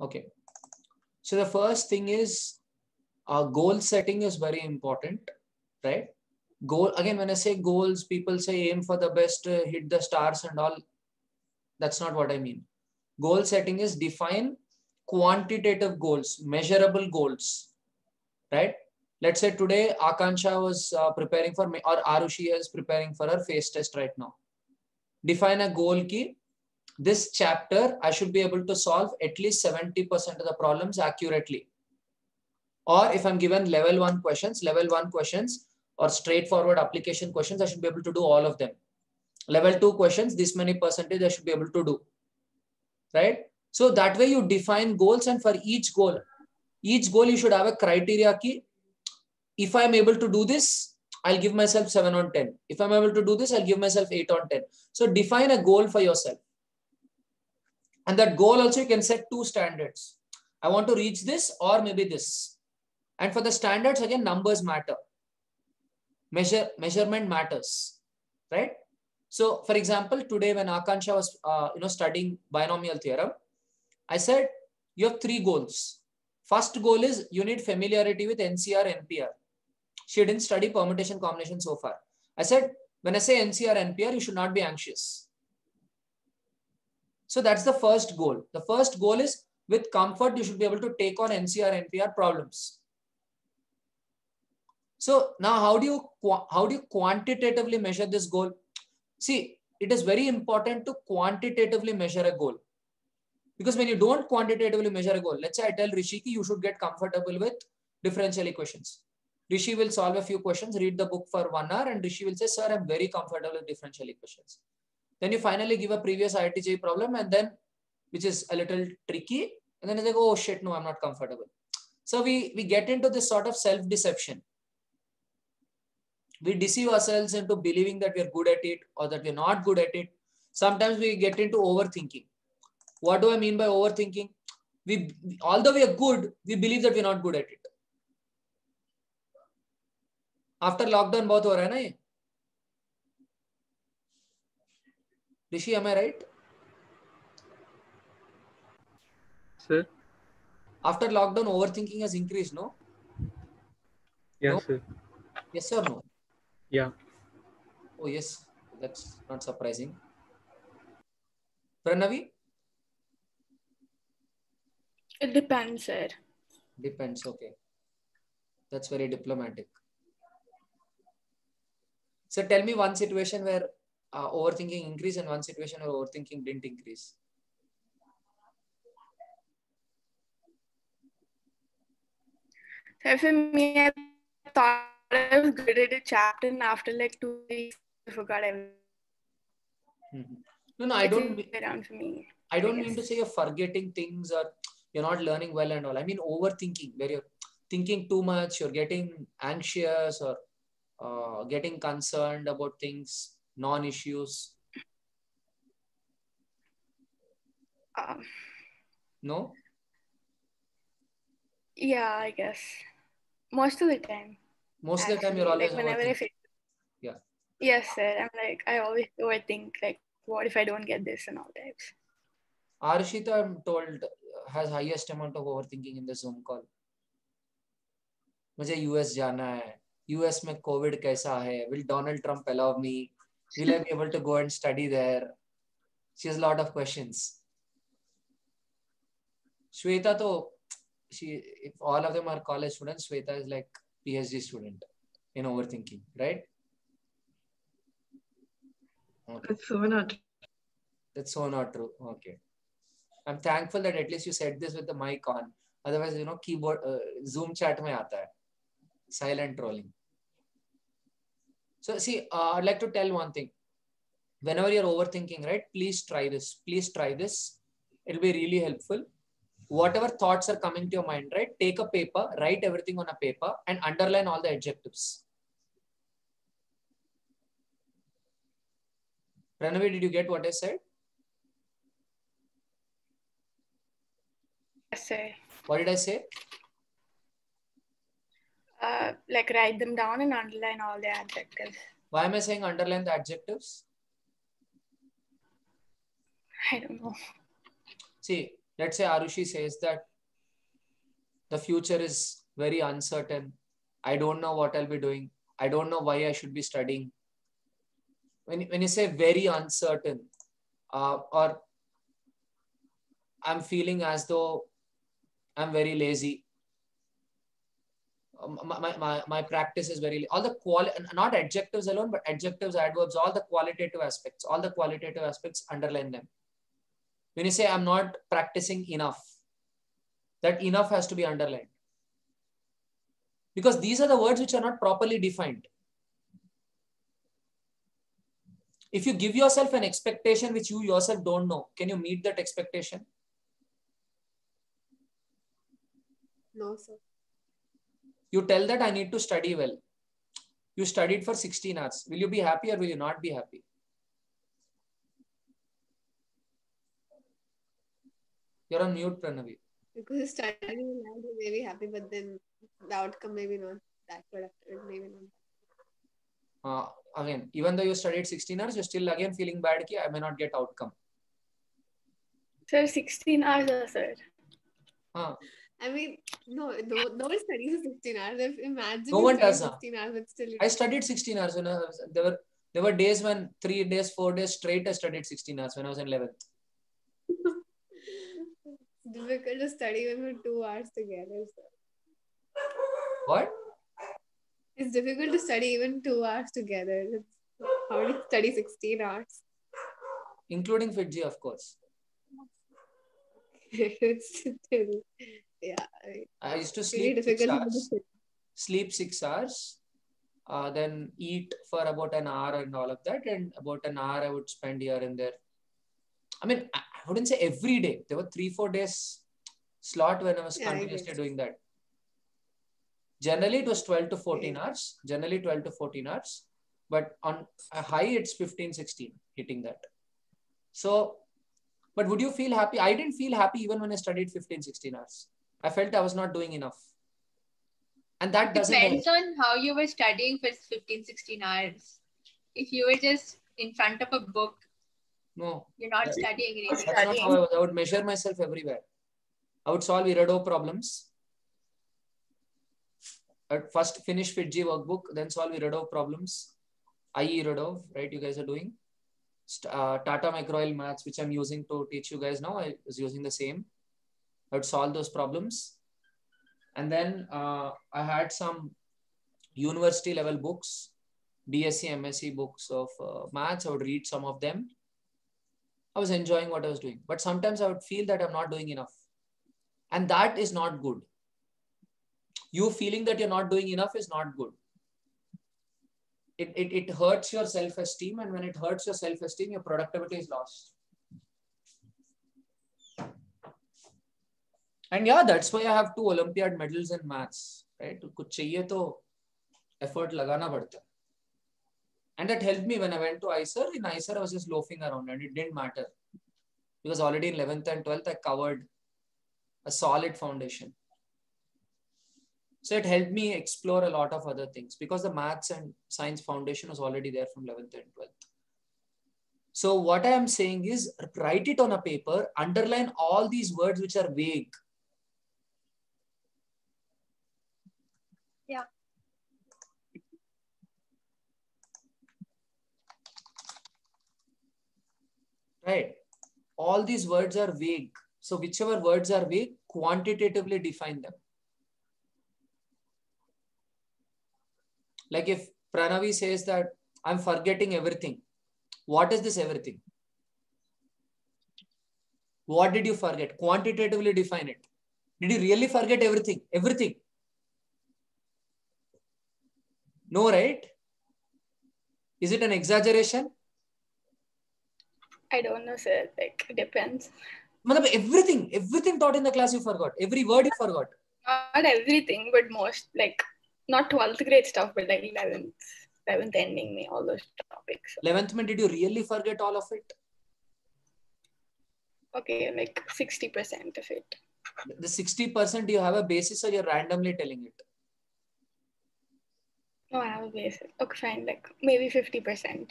Okay. So the first thing is goal setting is very important, right? Goal, again, when I say goals, people say aim for the best, hit the stars and all. That's not what I mean. Goal setting is define quantitative goals, measurable goals, right? Let's say today Akansha was preparing for, or Arushi is preparing for her face test right now. Define a goal key. This chapter, I should be able to solve at least 70% of the problems accurately. Or if I'm given level 1 questions or straightforward application questions, I should be able to do all of them. Level 2 questions, this many percentage I should be able to do, right? So that way you define goals, and for each goal you should have a criteria key. If I'm able to do this, I'll give myself 7 on 10. If I'm able to do this, I'll give myself 8 on 10. So define a goal for yourself. And that goal also you can set 2 standards. I want to reach this or maybe this. And for the standards, again, numbers matter. Measurement matters, right? So for example, today when Akansha was studying binomial theorem, I said you have 3 goals. First goal is you need familiarity with NCR, NPR. She didn't study permutation combination so far. I said, when I say NCR, NPR, you should not be anxious. So that's the first goal. The first goal is with comfort, you should be able to take on NCR, NPR problems. So now how do you quantitatively measure this goal? See, it is very important to quantitatively measure a goal. Because when you don't quantitatively measure a goal, let's say I tell Rishiki, you should get comfortable with differential equations. Rishi will solve a few questions, read the book for 1 hour, and Rishi will say, sir, I'm very comfortable with differential equations. Then you finally give a previous IIT problem, and then, which is a little tricky, and then they go, oh shit, no, I'm not comfortable. So we get into this sort of self-deception. We deceive ourselves into believing that we're good at it or that we're not good at it. Sometimes we get into overthinking. What do I mean by overthinking? Although we are good, we believe that we're not good at it. After lockdown, बहुत हो रहा है ना ये? Rishi, am I right? Sir? After lockdown, overthinking has increased, no? Yes, No? sir. Yes or no? Yeah. Oh, yes. That's not surprising. Pranavi? It depends, sir. Depends, okay. That's very diplomatic. So tell me one situation where overthinking increased and one situation where overthinking didn't increase. So for me, I thought I was good at a chapter, and after like 2 weeks, I forgot everything. No, I don't. Around for me. I don't mean to say you're forgetting things or you're not learning well and all. I mean overthinking, where you're thinking too much, you're getting anxious or getting concerned about things, non-issues. No? Yeah, I guess. Most of the time. Most of the time, you're always like whenever I feel. Yeah. Yes, sir. I'm like, I always overthink, like, what if I don't get this and all types. Arshita, I'm told, has highest amount of overthinking in the Zoom call. मुझे US जाना है. US में COVID कैसा है? Will Donald Trump allow me? Will I be able to go and study there? She has a lot of questions. Shweta, though, if all of them are college students, Shweta is like PhD student in overthinking, right? Okay. That's so not true. That's so not true. Okay. I'm thankful that at least you said this with the mic on. Otherwise, keyboard, Zoom chat mein aata hai. Silent trolling. So see, I'd like to tell one thing. Whenever you're overthinking, right, please try this. Please try this. It'll be really helpful. Whatever thoughts are coming to your mind, right, take a paper, write everything on a paper and underline all the adjectives. Pranavi, did you get what I said? Yes, sir. What did I say? Like write them down and underline all the adjectives. Why am I saying underline the adjectives? I don't know. See, let's say Arushi says that the future is very uncertain. I don't know what I'll be doing. I don't know why I should be studying. When you say very uncertain, or I'm feeling as though I'm very lazy. My practice is very, all the not adjectives alone, but adjectives, adverbs, all the qualitative aspects, underline them. When you say I'm not practicing enough, that enough has to be underlined. Because these are the words which are not properly defined. If you give yourself an expectation which you yourself don't know, can you meet that expectation? No, sir. You tell that I need to study well. You studied for 16 hours. Will you be happy or will you not be happy? You're on mute, Pranavi. Because studying loud, you may be happy, but then the outcome may be not that productive. Maybe not. Again, even though you studied 16 hours, you're still again feeling bad that I may not get outcome. Sir, 16 hours, sir. I mean, no one studies for 16 hours. If imagine no one does 16 hours, but still. I studied 16 hours. When there were days when 3 days, 4 days straight I studied 16 hours when I was in 11th. It's difficult to study even for 2 hours together. Sir. What? It's difficult to study even 2 hours together. How do you study 16 hours? Including Fiji, of course. It's still, yeah. I used to sleep 6 hours, sleep 6 hours, then eat for about an hour and all of that. And about an hour I would spend here and there. I mean, I wouldn't say every day. There were 3-4 days slot when I was continuously doing that. Generally, it was 12 to 14 hours. Generally, 12 to 14 hours. But on a high, it's 15-16 hitting that. So, but would you feel happy? I didn't feel happy even when I studied 15-16 hours. I felt I was not doing enough. And that doesn't depends on how you were studying for 15-16 hours. If you were just in front of a book, no, you're not studying anything. That's not how I would measure myself everywhere. I would solve Irodo problems. I'd first finish Fiji workbook, then solve Irodo problems. IE Irodo, right? You guys are doing. Tata Microel maths, which I'm using to teach you guys now. I was using the same. I would solve those problems. And then I had some university level books, BSc, MSc books of maths. I would read some of them. I was enjoying what I was doing. But sometimes I would feel that I'm not doing enough. And that is not good. You feeling that you're not doing enough is not good. It hurts your self-esteem. And when it hurts your self-esteem, your productivity is lost. And yeah, that's why I have 2 Olympiad medals in maths. Right? Kuch chahiye to effort lagana padta. And that helped me when I went to ISER. In ISER, I was just loafing around and it didn't matter. Because already in 11th and 12th, I covered a solid foundation. So it helped me explore a lot of other things because the maths and science foundation was already there from 11th and 12th. So what I am saying is write it on a paper, underline all these words which are vague. Yeah. Right. All these words are vague. So whichever words are vague, quantitatively define them. Like if Pranavi says that I'm forgetting everything. What is this everything? What did you forget? Quantitatively define it. Did you really forget everything? Everything? No, right? Is it an exaggeration? I don't know, sir. Like, it depends. Everything taught in the class you forgot. Every word you forgot. Not everything, but most, like, not 12th grade stuff, but like 11th ending me, all those topics. 11th, did you really forget all of it? Okay, like 60% of it. The 60%, do you have a basis or you're randomly telling it? No, I have a basis. Okay, fine, like maybe 50%.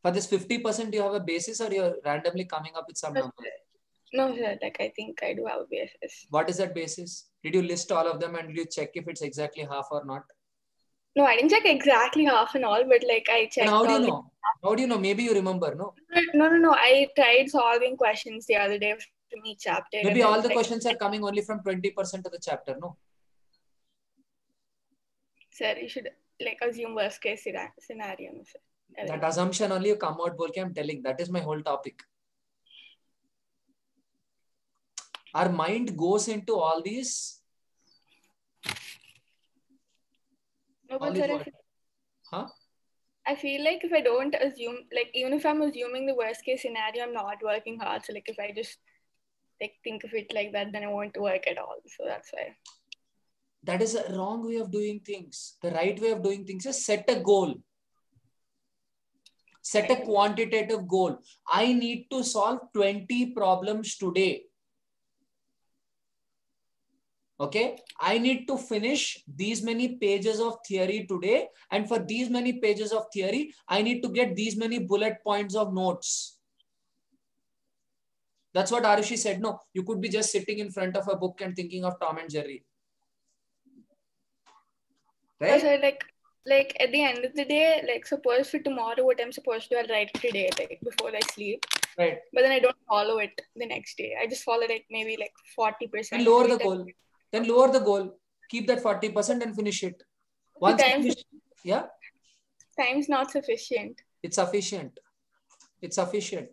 For this 50%, do you have a basis or you're randomly coming up with some number? No, sir. Like, I think I do have a basis. What is that basis? Did you list all of them and did you check if it's exactly half or not? No, I didn't check exactly half and all, but like I checked. And how do you all the- know? How do you know? Maybe you remember, no? No. I tried solving questions the other day from each chapter. Maybe and all then, the like, questions are coming only from 20% of the chapter, no? Sir, you should like assume worst case scenario. No, sir. That assumption only you come out, bolke I'm telling. That is my whole topic. Our mind goes into all these. No, All but these sir, what? Huh? I feel like if I don't assume, like even if I'm assuming the worst case scenario, I'm not working hard. So like if I just like think of it like that, then I won't work at all. So that's why. That is a wrong way of doing things. The right way of doing things is set a goal. Set a quantitative goal. I need to solve 20 problems today. Okay, I need to finish these many pages of theory today. And for these many pages of theory, I need to get these many bullet points of notes. That's what Arushi said. No, you could be just sitting in front of a book and thinking of Tom and Jerry. Right? So like at the end of the day, like suppose for tomorrow, what I'm supposed to do, I'll write it today, like before I sleep. Right. But then I don't follow it the next day. I just follow like maybe like 40%. And lower the goal. Then lower the goal. Keep that 40% and finish it. Once you finish, yeah. Time's not sufficient. It's sufficient. It's sufficient.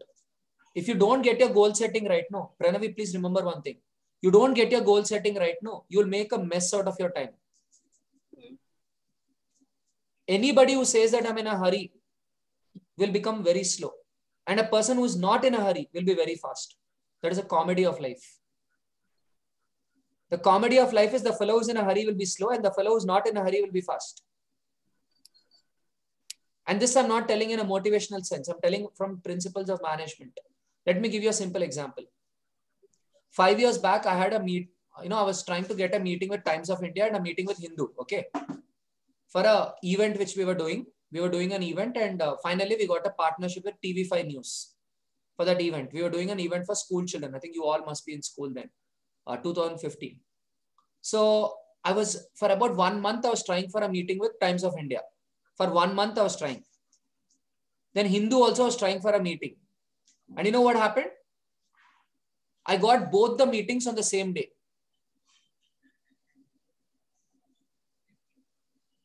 If you don't get your goal setting right now, Pranavi, please remember one thing. You don't get your goal setting right now, you'll make a mess out of your time. Anybody who says that I'm in a hurry will become very slow. And a person who is not in a hurry will be very fast. That is a comedy of life. The comedy of life is the fellow who's in a hurry will be slow and the fellow who's not in a hurry will be fast. And this I'm not telling in a motivational sense. I'm telling from principles of management. Let me give you a simple example. 5 years back, I had a I was trying to get a meeting with Times of India and a meeting with Hindu. Okay. For a event which we were doing an event and finally we got a partnership with TV5 News for that event. We were doing an event for school children. I think you all must be in school then, 2015. So for about 1 month, I was trying for a meeting with Times of India. For 1 month, I was trying. Then Hindu also was trying for a meeting. And you know what happened? I got both the meetings on the same day.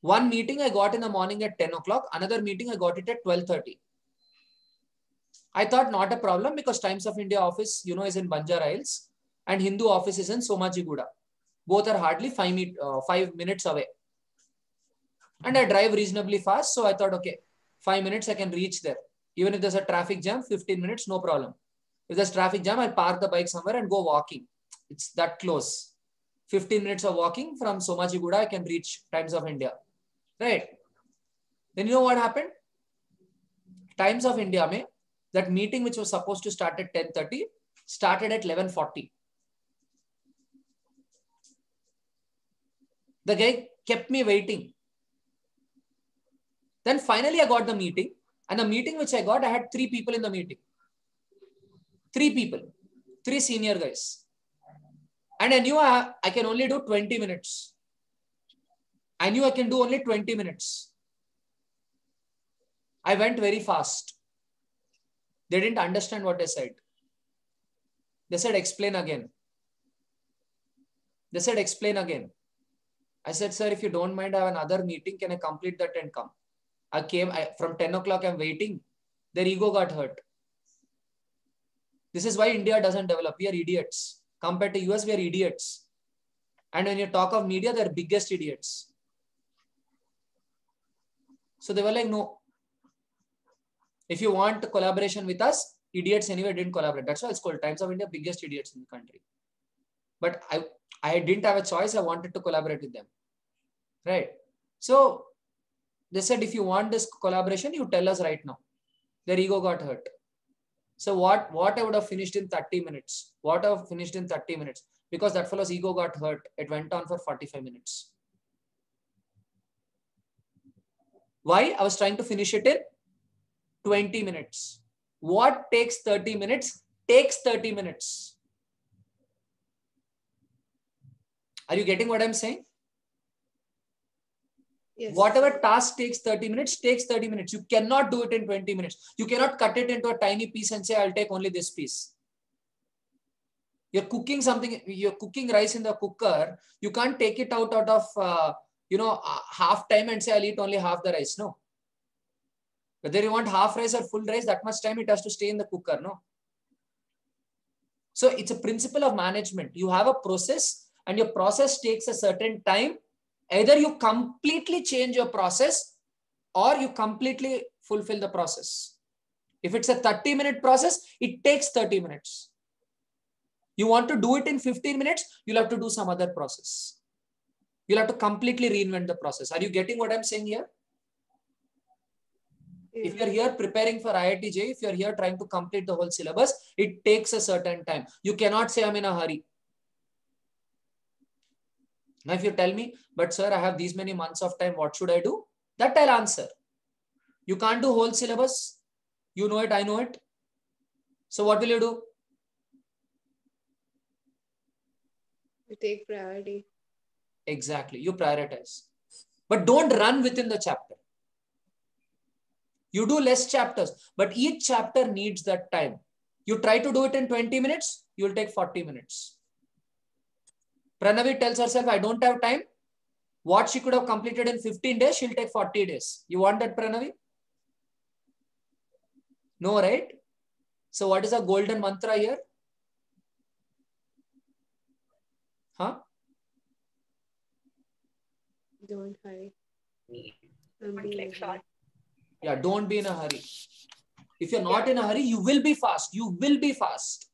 One meeting I got in the morning at 10 o'clock. Another meeting I got it at 12:30. I thought not a problem because Times of India office, is in Banjara Hills and Hindu office is in Somajiguda. Both are hardly 5 minutes away. And I drive reasonably fast. So I thought, okay, 5 minutes I can reach there. Even if there's a traffic jam, 15 minutes, no problem. If there's traffic jam, I'll park the bike somewhere and go walking. It's that close. 15 minutes of walking from Somajiguda, I can reach Times of India. Right. Then you know what happened? Times of India, that meeting which was supposed to start at 10:30 started at 11:40. The guy kept me waiting. Then finally I got the meeting. And the meeting which I got, I had 3 people in the meeting. 3 people. 3 senior guys. And I knew I can only do 20 minutes. I knew I can do only 20 minutes. I went very fast. They didn't understand what I said. They said, explain again. They said, explain again. I said, sir, if you don't mind, I have another meeting. Can I complete that and come? I came from 10 o'clock. I'm waiting. Their ego got hurt. This is why India doesn't develop. We are idiots. Compared to US, we are idiots. And when you talk of media, they're biggest idiots. So they were like, no. If you want collaboration with us, idiots anyway didn't collaborate. That's why it's called Times of India, biggest idiots in the country. But I didn't have a choice. I wanted to collaborate with them. Right. So they said, if you want this collaboration, you tell us right now. Their ego got hurt. So what I would have finished in 30 minutes? What I have finished in 30 minutes? Because that fellow's ego got hurt. It went on for 45 minutes. Why? I was trying to finish it in 20 minutes. What takes 30 minutes? Takes 30 minutes. Are you getting what I'm saying? Yes. Whatever task takes 30 minutes, takes 30 minutes. You cannot do it in 20 minutes. You cannot cut it into a tiny piece and say, I'll take only this piece. You're cooking something, you're cooking rice in the cooker. You can't take it out of, half time and say, I'll eat only half the rice. No. Whether you want half rice or full rice, that much time it has to stay in the cooker. No. So it's a principle of management. You have a process and your process takes a certain time. Either you completely change your process or you completely fulfill the process. If it's a 30-minute process, it takes 30 minutes. You want to do it in 15 minutes, you'll have to do some other process. You'll have to completely reinvent the process. Are you getting what I'm saying here? Yeah. If you're here preparing for IIT JEE, if you're here trying to complete the whole syllabus, it takes a certain time. You cannot say I'm in a hurry. Now, if you tell me, but sir, I have these many months of time, what should I do? That I'll answer. You can't do whole syllabus. You know it, I know it. So what will you do? You take priority. Exactly. You prioritize. But don't run within the chapter. You do less chapters, but each chapter needs that time. You try to do it in 20 minutes, you will take 40 minutes. Pranavi tells herself, I don't have time. What she could have completed in 15 days, she'll take 40 days. You want that, Pranavi? No, right? So what is a golden mantra here? Huh? Don't hurry. Want like short. Yeah, don't be in a hurry. If you're not in a hurry, you will be fast. You will be fast.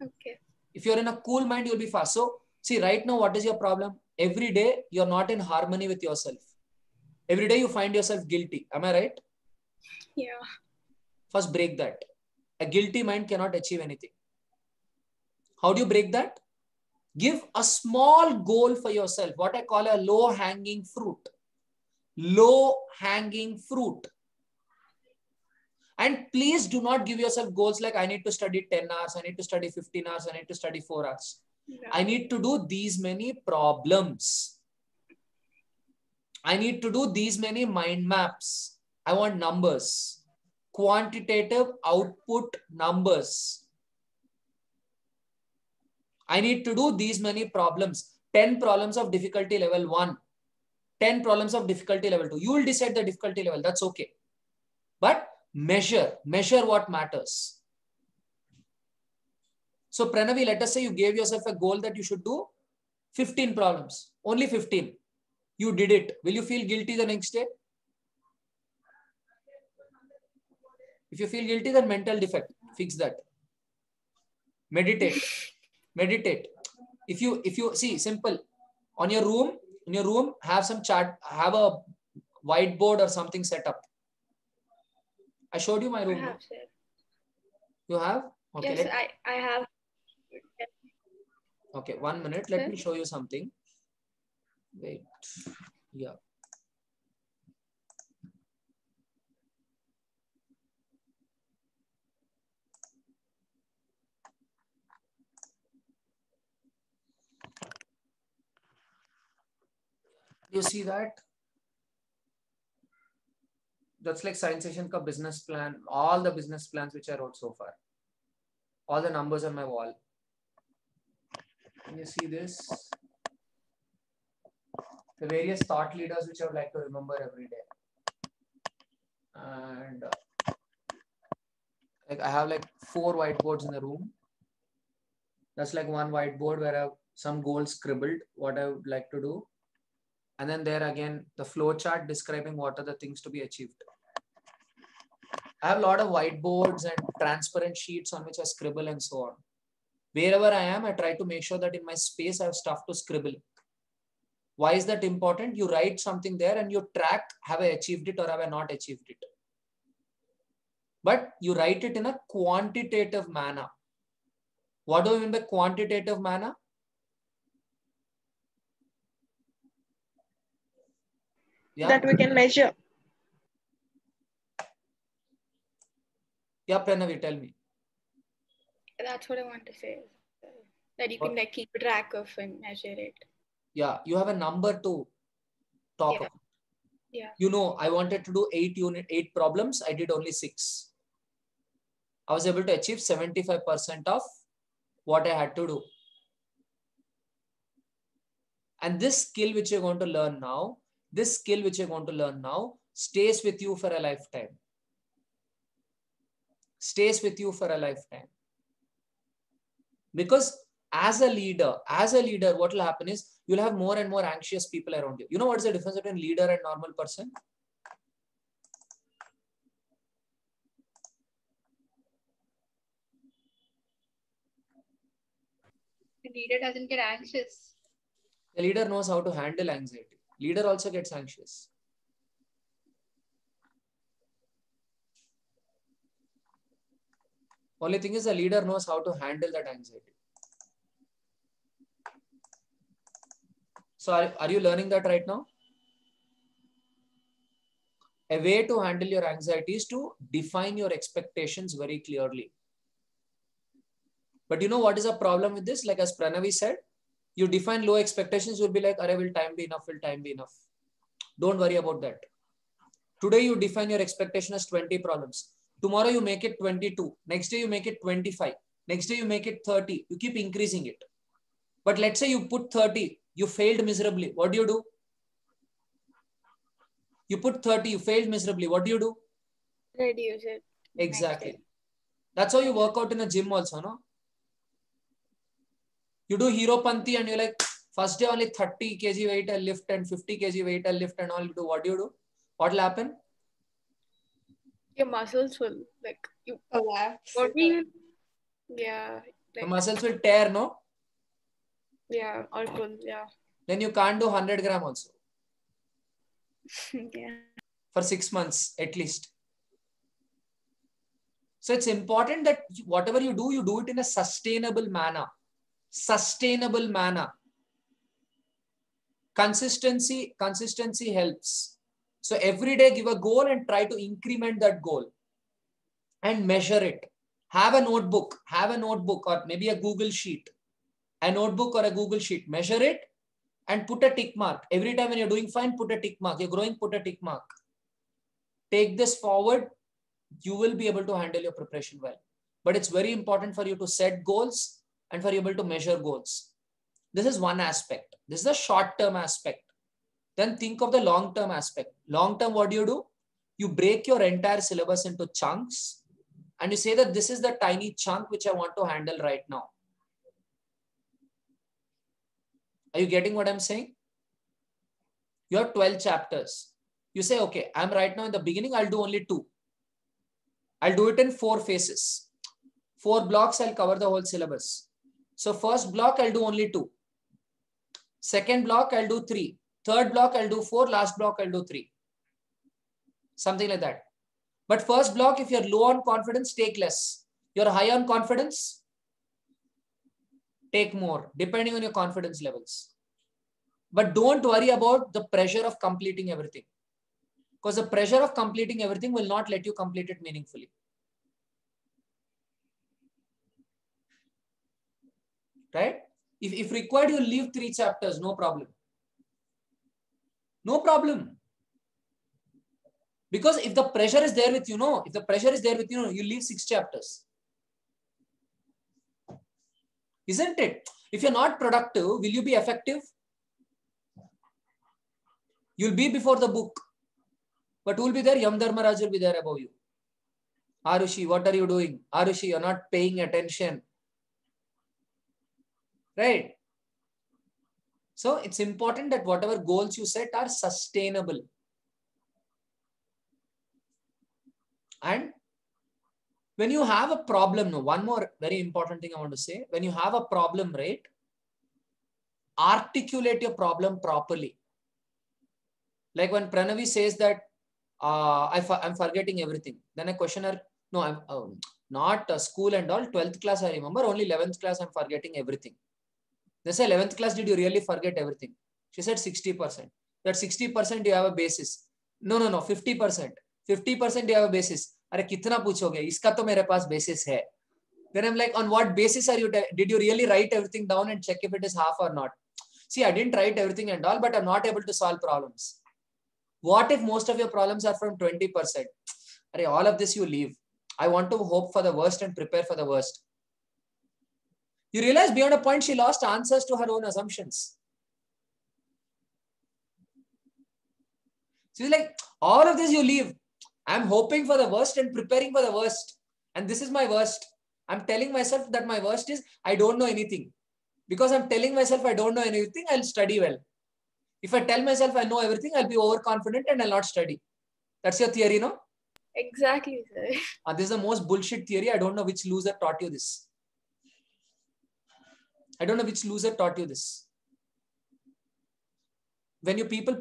Okay. If you're in a cool mind, you'll be fast. So, see, right now, what is your problem? Every day, you're not in harmony with yourself. Every day, you find yourself guilty. Am I right? Yeah. First, break that. A guilty mind cannot achieve anything. How do you break that? Give a small goal for yourself. What I call a low-hanging fruit. Low-hanging fruit. And please do not give yourself goals like I need to study 10 hours, I need to study 15 hours, I need to study 4 hours. Yeah. I need to do these many problems. I need to do these many mind maps. I want numbers. Quantitative output numbers. I need to do these many problems. 10 problems of difficulty level 1. 10 problems of difficulty level 2. You will decide the difficulty level. That's okay. But measure what matters. So Pranavi, let us say you gave yourself a goal that you should do 15 problems, only 15. You did it. Will you feel guilty the next day? If you feel guilty, then mental defect. Fix that. Meditate. Meditate. If you see, simple. In your room, have some chart, have a whiteboard or something set up. I showed you my room. I have, sir. You have? Okay. Yes, I have. Okay, 1 minute. Let me show you something. Wait. Yeah. You see that? That's like Science Session ka business plan. All the business plans which I wrote so far. All the numbers on my wall. Can you see this? The various thought leaders which I would like to remember every day. And like I have like 4 whiteboards in the room. That's like one whiteboard where I have some goals scribbled, what I would like to do. And then there again, the flow chart describing what are the things to be achieved. I have a lot of whiteboards and transparent sheets on which I scribble and so on. Wherever I am, I try to make sure that in my space, I have stuff to scribble. Why is that important? You write something there and you track, have I achieved it or have I not achieved it? But you write it in a quantitative manner. What do I mean by quantitative manner? Yeah. That we can measure. Yeah, Pranavi, tell me. That's what I want to say. that you can like keep track of and measure it. Yeah, you have a number to talk Yeah. about. Yeah. You know, I wanted to do 8 problems. I did only 6. I was able to achieve 75% of what I had to do. And this skill which you're going to learn now, stays with you for a lifetime. Stays with you for a lifetime. Because as a leader, what will happen is you'll have more and more anxious people around you. You know what's the difference between leader and normal person? The leader doesn't get anxious. The leader knows how to handle anxiety. Leader also gets anxious. Only thing is the leader knows how to handle that anxiety. So are you learning that right now? A way to handle your anxiety is to define your expectations very clearly. But you know what is a problem with this? Like as Pranavi said, you define low expectations, you'll be like, "Arey, will time be enough? Will time be enough?" Don't worry about that. Today you define your expectation as 20 problems. Tomorrow you make it 22. Next day you make it 25. Next day you make it 30. You keep increasing it. But let's say you put 30. You failed miserably. What do? You put 30. You failed miserably. What do? Reduce it. Exactly. That's how you work out in a gym also, no? You do Hero Panti and you're like, first day only 30 kg weight I'll lift and 50 kg weight I'll lift and all you do. What do? What will happen? Your muscles will like you. Collapse. What we? Yeah. The Like, muscles will tear, no? yeah. Or pull. Yeah. Then you can't do 100 gram also Yeah. for 6 months at least. So it's important that whatever you do it in a sustainable manner. Sustainable manner. Consistency helps. So every day give a goal and try to increment that goal and measure it. Have a notebook or maybe a Google sheet. A notebook or a Google sheet. Measure it and put a tick mark. Every time when you're doing fine, put a tick mark. You're growing, put a tick mark. Take this forward. You will be able to handle your preparation well. But it's very important for you to set goals and for you able to measure goals. This is one aspect. This is the short-term aspect. Then think of the long-term aspect. Long-term, what do? You break your entire syllabus into chunks and you say that this is the tiny chunk which I want to handle right now. Are you getting what I'm saying? You have 12 chapters. You say, okay, I'm right now in the beginning, I'll do only 2. I'll do it in 4 phases. 4 blocks, I'll cover the whole syllabus. So first block, I'll do only 2. Second block, I'll do 3. Third block, I'll do 4. Last block, I'll do 3. Something like that. But first block, if you're low on confidence, take less. You're high on confidence, take more, depending on your confidence levels. But don't worry about the pressure of completing everything. Because the pressure of completing everything will not let you complete it meaningfully. Right? If required, you leave 3 chapters, no problem. No problem. Because if the pressure is there with you, you leave 6 chapters. Isn't it? If you're not productive, will you be effective? You'll be before the book. But who will be there? Yam Dharmaraj will be there above you. Arushi, what are you doing? Arushi, you're not paying attention. Right? So it's important that whatever goals you set are sustainable. And when you have a problem, one more very important thing I want to say. When you have a problem, right? Articulate your problem properly. Like when Pranavi says that I'm forgetting everything. Then a questioner, no, I'm not school and all. 12th class, I remember. Only 11th class, I'm forgetting everything. They say 11th class, did you really forget everything? She said 60%. That 60% you have a basis. No, 50%. 50% you have a basis. अरे कितना पूछोगे? इसका तो मेरे पास basis है. Then I'm like, on what basis are you, did you really write everything down and check if it is half or not? See, I didn't write everything and all, but I'm not able to solve problems. What if most of your problems are from 20%? All of this you leave. I want to hope for the worst and prepare for the worst. You realize beyond a point, she lost answers to her own assumptions. She's like, all of this you leave. I'm hoping for the worst and preparing for the worst. And this is my worst. I'm telling myself that my worst is I don't know anything. Because I'm telling myself I don't know anything, I'll study well. If I tell myself I know everything, I'll be overconfident and I'll not study. That's your theory, no? Exactly, sir. This is the most bullshit theory. I don't know which loser taught you this. I don't know which loser taught you this. When you people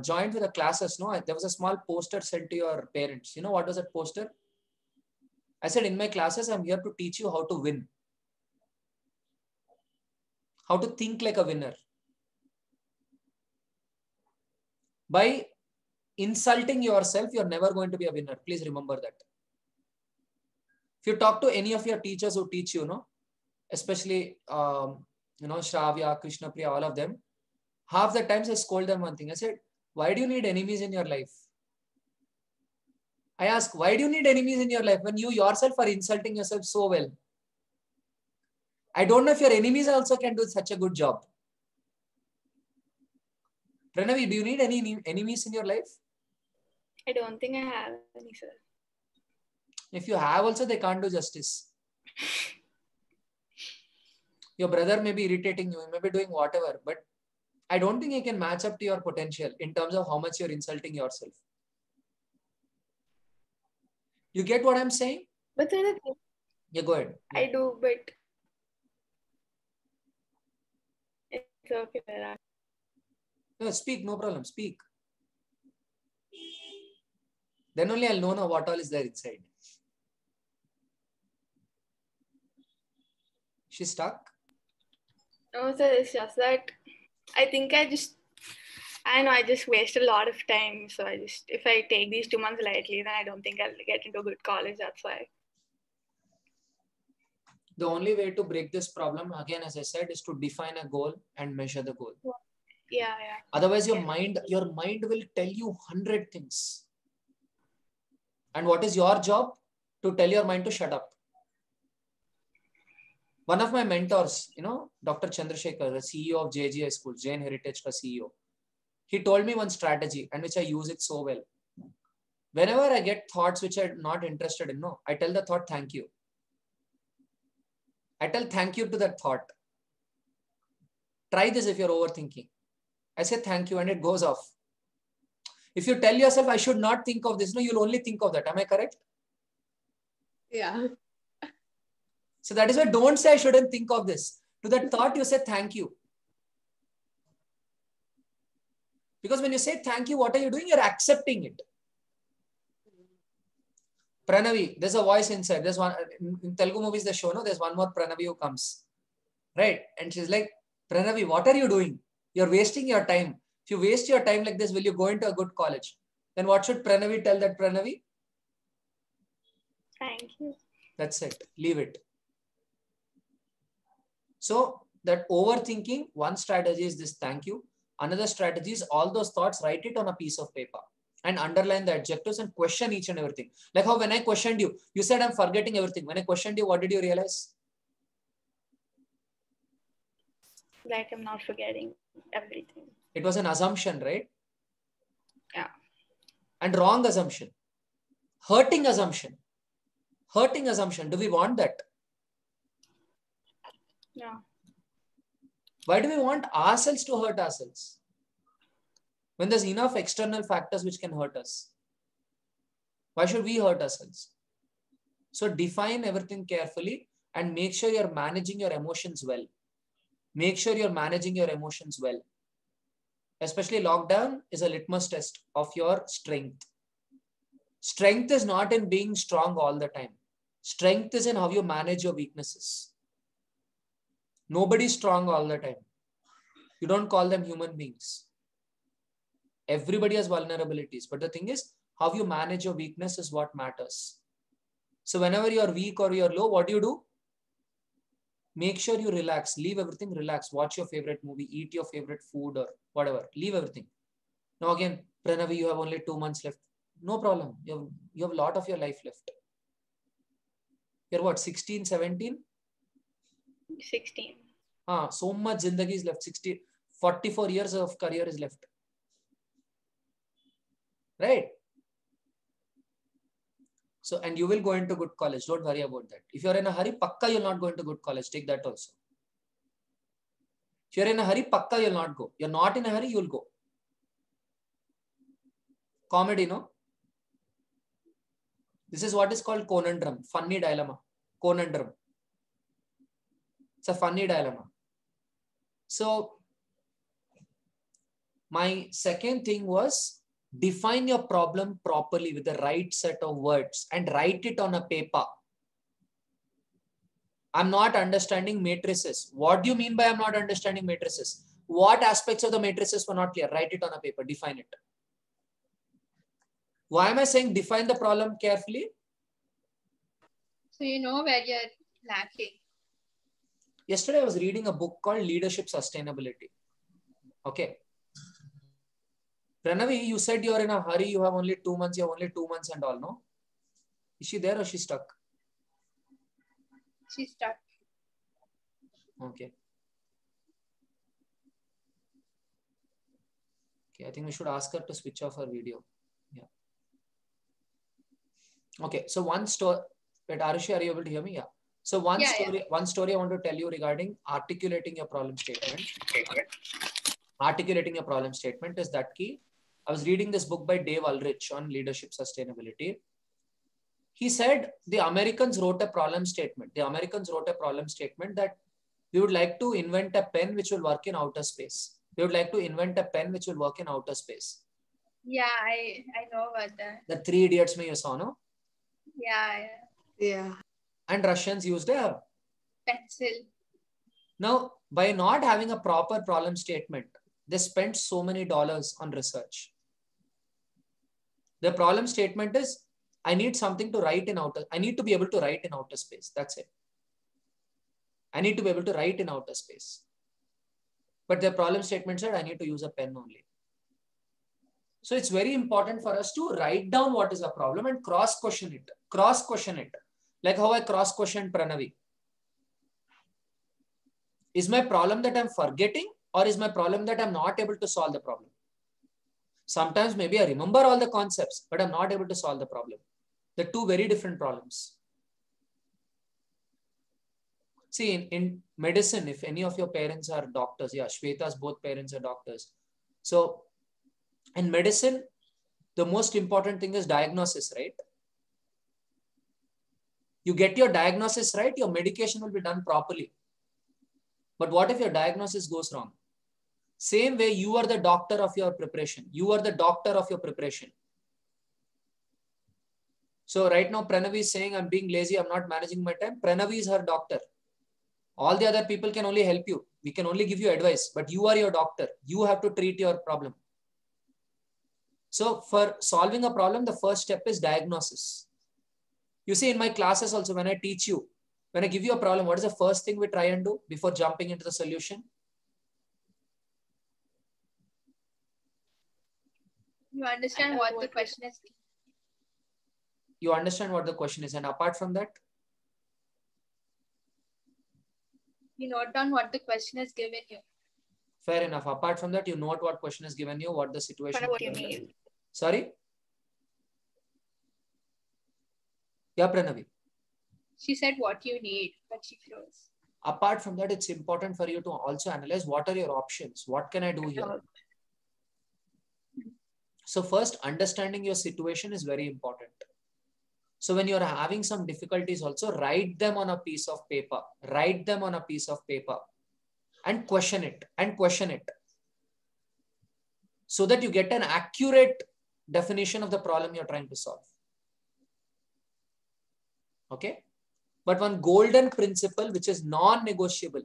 joined with the classes, no, there was a small poster sent to your parents. You know what was that poster? I said, in my classes, I'm here to teach you how to win. How to think like a winner. By insulting yourself, you're never going to be a winner. Please remember that. If you talk to any of your teachers who teach you, no, especially, Shravya, Krishnapriya, all of them, half the times I scold them one thing. I said, why do you need enemies in your life? I ask, why do you need enemies in your life when you yourself are insulting yourself so well? I don't know if your enemies also can do such a good job. Pranavi, do you need any enemies in your life? I don't think I have any, sir. If you have also, they can't do justice. Your brother may be irritating you, he may be doing whatever, but I don't think he can match up to your potential in terms of how much you're insulting yourself. You get what I'm saying? But sir, Yeah, go ahead. I do, but it's okay, sir. No, speak, no problem, speak. Then only I'll know now what all is there inside. She's stuck? No, sir, it's just that I think I just waste a lot of time. So if I take these 2 months lightly, then I don't think I'll get into a good college. That's why. The only way to break this problem, again, as I said, is to define a goal and measure the goal. Yeah. Otherwise, your mind will tell you 100 things. And what is your job? To tell your mind to shut up. One of my mentors, Dr. Chandrasekhar, the CEO of JGI Schools, Jain Heritage ka CEO, he told me one strategy and which I use it so well. Whenever I get thoughts which I'm not interested in, I tell the thought, thank you. I tell thank you to that thought. Try this if you're overthinking. I say thank you and it goes off. If you tell yourself, I should not think of this, you'll only think of that. Am I correct? Yeah. So that is why don't say I shouldn't think of this. To that thought, you say thank you. Because when you say thank you, what are you doing? You're accepting it. Pranavi, there's a voice inside. There's one in Telugu movies, they show, there's one more Pranavi who comes. Right? And she's like, Pranavi, what are you doing? You're wasting your time. If you waste your time like this, will you go into a good college? Then what should Pranavi tell that Pranavi? Thank you. That's it. Leave it. So that overthinking, one strategy is this thank you. Another strategy is all those thoughts, write it on a piece of paper and underline the adjectives and question each and everything. Like how when I questioned you, you said I'm forgetting everything. When I questioned you, what did you realize? Like I'm not forgetting everything. It was an assumption, right? Yeah. And wrong assumption. Hurting assumption. Hurting assumption. Do we want that? No. Why do we want ourselves to hurt ourselves? When there's enough external factors which can hurt us. Why should we hurt ourselves? So define everything carefully and make sure you're managing your emotions well. Make sure you're managing your emotions well. Especially lockdown is a litmus test of your strength. Strength is not in being strong all the time. Strength is in how you manage your weaknesses. Nobody's strong all the time. You don't call them human beings. Everybody has vulnerabilities. But the thing is, how you manage your weakness is what matters. So whenever you're weak or you're low, what do? Make sure you relax, leave everything, relax, watch your favorite movie, eat your favorite food or whatever, leave everything. Now again, Pranavi, you have only 2 months left. No problem. You have a lot of your life left. You're what, 16, 17? 16. So much zindagi is left. 44 years of career is left. Right? So, and you will go into good college. Don't worry about that. If you're in a hurry, pakka you'll not go into good college. Take that also. If you're in a hurry, pakka you'll not go. You're not in a hurry, you'll go. Comedy, no? This is what is called conundrum. Funny dilemma. Conundrum. It's a funny dilemma. So, my second thing was define your problem properly with the right set of words and write it on a paper. I'm not understanding matrices. What do you mean by I'm not understanding matrices? What aspects of the matrices were not clear? Write it on a paper. Define it. Why am I saying define the problem carefully? So you know where you're lacking. Yesterday, I was reading a book called Leadership Sustainability. Okay. Pranavi, you said you're in a hurry. You have only 2 months. You have only 2 months and all, no? Is she there or she's stuck? She's stuck. Okay. Okay, I think we should ask her to switch off her video. Yeah. Okay, so one story. Wait, Arushi, are you able to hear me? Yeah. So one story I want to tell you regarding articulating your problem statement. Articulating your problem statement is that key. I was reading this book by Dave Ulrich on leadership sustainability. He said the Americans wrote a problem statement. The Americans wrote a problem statement that we would like to invent a pen which will work in outer space. We would like to invent a pen which will work in outer space. Yeah, I know about that. The 3 Idiots mein you saw, no? Yeah. And Russians used a pencil. Now, by not having a proper problem statement, they spent so many dollars on research. The problem statement is, I need something to write in outer, I need to be able to write in outer space. That's it. I need to be able to write in outer space. But the problem statement said, I need to use a pen only. So it's very important for us to write down what is a problem and cross-question it. Cross-question it. Like how I cross-questioned Pranavi. Is my problem that I'm forgetting, or is my problem that I'm not able to solve the problem? Sometimes maybe I remember all the concepts, but I'm not able to solve the problem. They're two very different problems. See, in medicine, if any of your parents are doctors, yeah, Shweta's both parents are doctors. So in medicine, the most important thing is diagnosis, right? You get your diagnosis right, your medication will be done properly. But what if your diagnosis goes wrong? Same way, you are the doctor of your preparation. You are the doctor of your preparation. So right now, Pranavi is saying, I'm being lazy, I'm not managing my time. Pranavi is her doctor. All the other people can only help you. We can only give you advice, but you are your doctor. You have to treat your problem. So for solving a problem, the first step is diagnosis. You see, in my classes also, when I teach you, when I give you a problem, what is the first thing we try and do before jumping into the solution? You understand what the question is. You understand what the question is. And apart from that, you note down what the question is given you. Fair enough. Apart from that, you note what question is given you, what the situation What you is. need. Sorry? Yeah, Pranavi. She said what you need, but she froze. Apart from that, it's important for you to also analyze what are your options. What can I do here? So first, understanding your situation is very important. So when you're having some difficulties also, write them on a piece of paper. Write them on a piece of paper and question it and question it. So that you get an accurate definition of the problem you're trying to solve. Okay? But one golden principle which is non-negotiable.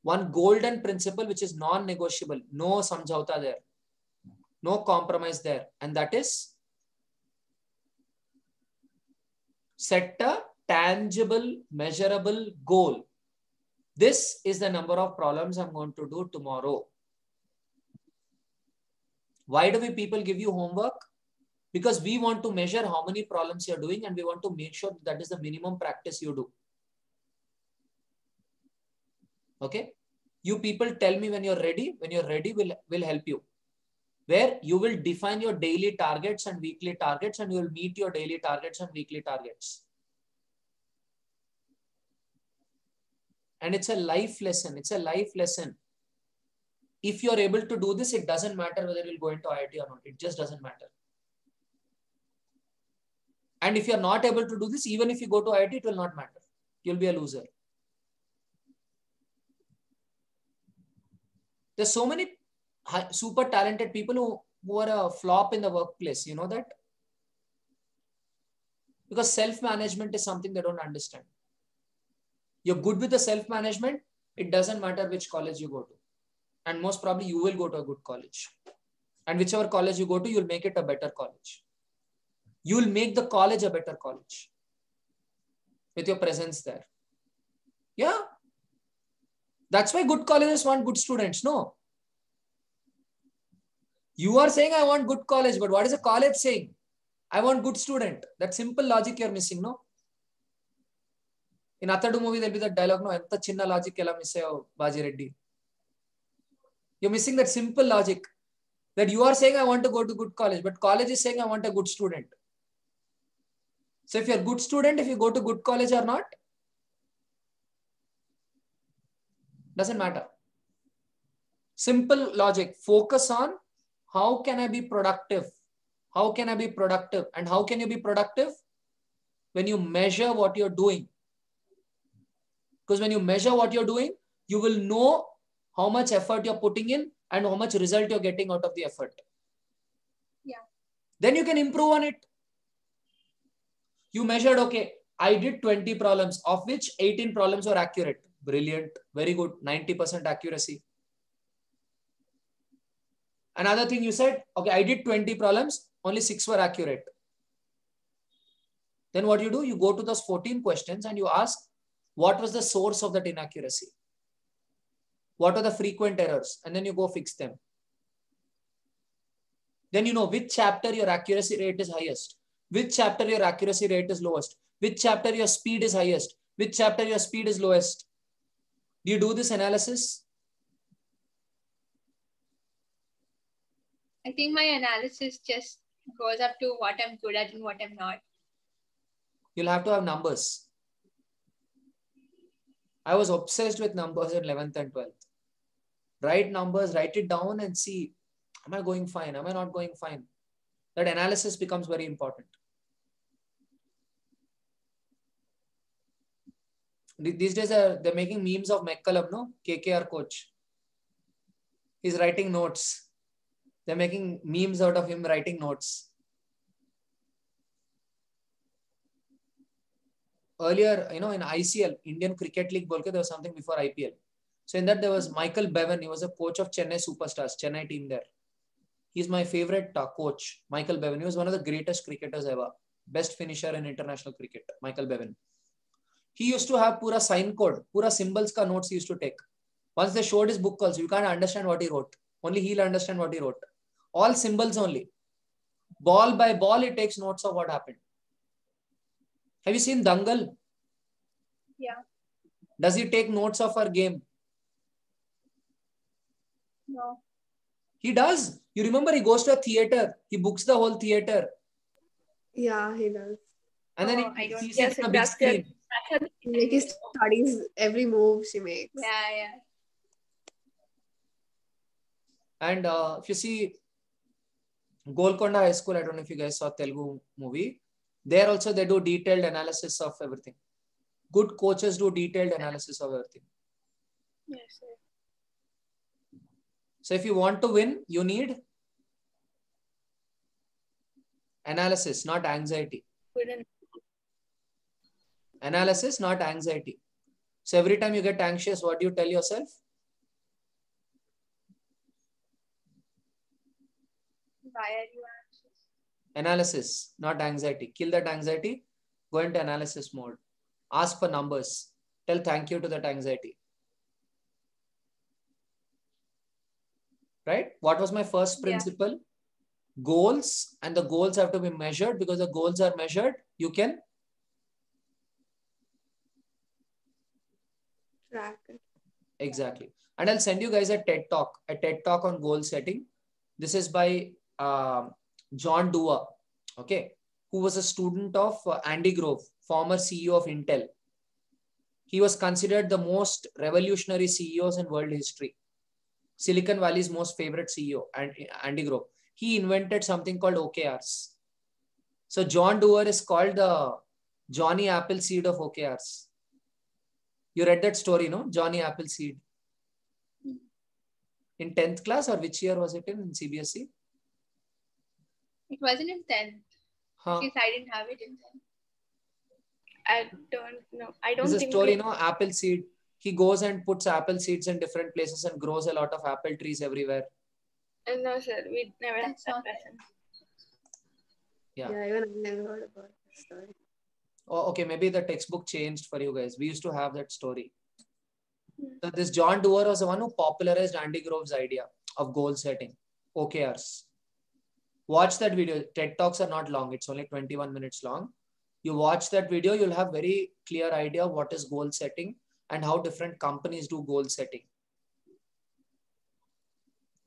One golden principle which is non-negotiable. No samjhauta there. No compromise there. And that is set a tangible, measurable goal. This is the number of problems I'm going to do tomorrow. Why do we people give you homework? Because we want to measure how many problems you're doing and we want to make sure that is the minimum practice you do. Okay? You people tell me when you're ready. When you're ready, we'll help you. Where you will define your daily targets and weekly targets and you will meet your daily targets and weekly targets. And it's a life lesson. It's a life lesson. If you're able to do this, it doesn't matter whether you'll go into IIT or not. It just doesn't matter. And if you're not able to do this, even if you go to IIT, it will not matter. You'll be a loser. There's so many super talented people who are a flop in the workplace. You know that? Because self-management is something they don't understand. You're good with the self-management. It doesn't matter which college you go to. And most probably you will go to a good college. And whichever college you go to, you'll make it a better college. You will make the college a better college with your presence there. Yeah. That's why good colleges want good students. No. You are saying, I want good college, but what is the college saying? I want good student. That simple logic you're missing, no? In Athadu movie, there'll be that dialogue, no? Enta chinna logic ela miss ayo, Baji Reddy. You're missing that simple logic. That you are saying, I want to go to good college, but college is saying, I want a good student. So if you're a good student, if you go to good college or not, doesn't matter. Simple logic. Focus on how can I be productive? How can I be productive? And how can you be productive? When you measure what you're doing. Because when you measure what you're doing, you will know how much effort you're putting in and how much result you're getting out of the effort. Yeah. Then you can improve on it. You measured, okay, I did 20 problems, of which 18 problems were accurate. Brilliant. Very good. 90% accuracy. Another thing you said, okay, I did 20 problems, only 6 were accurate. Then what you do? You go to those 14 questions and you ask, what was the source of that inaccuracy? What are the frequent errors? And then you go fix them. Then you know which chapter your accuracy rate is highest, which chapter your accuracy rate is lowest, which chapter your speed is highest, which chapter your speed is lowest. Do you do this analysis? I think my analysis just goes up to what I'm good at and what I'm not. You'll have to have numbers. I was obsessed with numbers in 11th and 12th. Write numbers, write it down and see, am I going fine? Am I not going fine? That analysis becomes very important. These days, they're making memes of McCullum, no? KKR coach. He's writing notes. They're making memes out of him writing notes. Earlier, in ICL, Indian Cricket League, there was something before IPL. So in that, there was Michael Bevan. He was a coach of Chennai Superstars, Chennai team there. He's my favorite coach, Michael Bevan. He was one of the greatest cricketers ever. Best finisher in international cricket, Michael Bevan. He used to have pura sign code, pura symbols ka notes he used to take. Once they showed his book also, you can't understand what he wrote. Only he'll understand what he wrote. All symbols only. Ball by ball, he takes notes of what happened. Have you seen Dangal? Yeah. Does he take notes of our game? No. He does. You remember he goes to a theater. He books the whole theater. Yeah, he does. And then I he don't- sees Yes, it on a big that's screen. Like he studies every move she makes. Yeah. And if you see Golconda High School, I don't know if you guys saw Telugu movie. There also they do detailed analysis of everything. Good coaches do detailed analysis of everything. Yes, sir. So if you want to win, you need analysis, not anxiety. Couldn't. Analysis, not anxiety. So every time you get anxious, what do you tell yourself? Why are you anxious? Analysis, not anxiety. Kill that anxiety. Go into analysis mode. Ask for numbers. Tell thank you to that anxiety. right? What was my first Yeah. principle? Goals, and the goals have to be measured. Because the goals are measured, you can Track it. exactly. And I'll send you guys a TED talk on goal setting. This is by John Doerr, okay, who was a student of Andy Grove, former CEO of Intel. He was considered the most revolutionary CEOs in world history. Silicon Valley's most favorite CEO, and Andy Grove. He invented something called OKRs. So John Doerr is called the Johnny Appleseed of OKRs. You read that story, no? Johnny Appleseed. In 10th class, or which year was it in CBSE? It wasn't in 10th. Huh. Because I didn't have it in 10th. I don't know. I don't There's a think story, we- no? Apple seed. He goes and puts apple seeds in different places and grows a lot of apple trees everywhere. No, sir. We never had That's that not- lesson. Yeah. Yeah, even I never heard about this story. Oh, okay. Maybe the textbook changed for you guys. We used to have that story. So this John Doerr was the one who popularized Andy Grove's idea of goal setting, OKRs. Watch that video. TED Talks are not long. It's only 21 minutes long. You watch that video, you'll have very clear idea what is goal setting and how different companies do goal setting.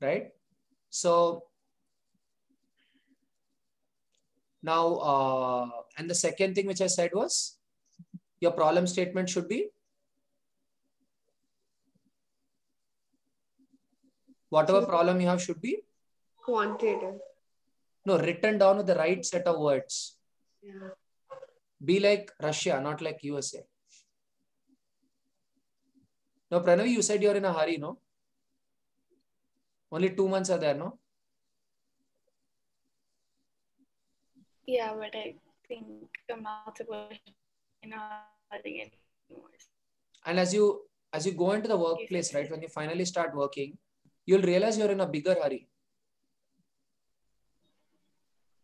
Right? So now, and the second thing which I said was your problem statement should be whatever problem you have should be Quantitative. no written down with the right set of words. Yeah. Be like Russia, not like USA. Now, Pranavi, you said you're in a hurry, no? Only 2 months are there, no? Yeah, but I think I'm not supposed to know anything anymore. And as you go into the workplace, right, when you finally start working, you'll realize you're in a bigger hurry.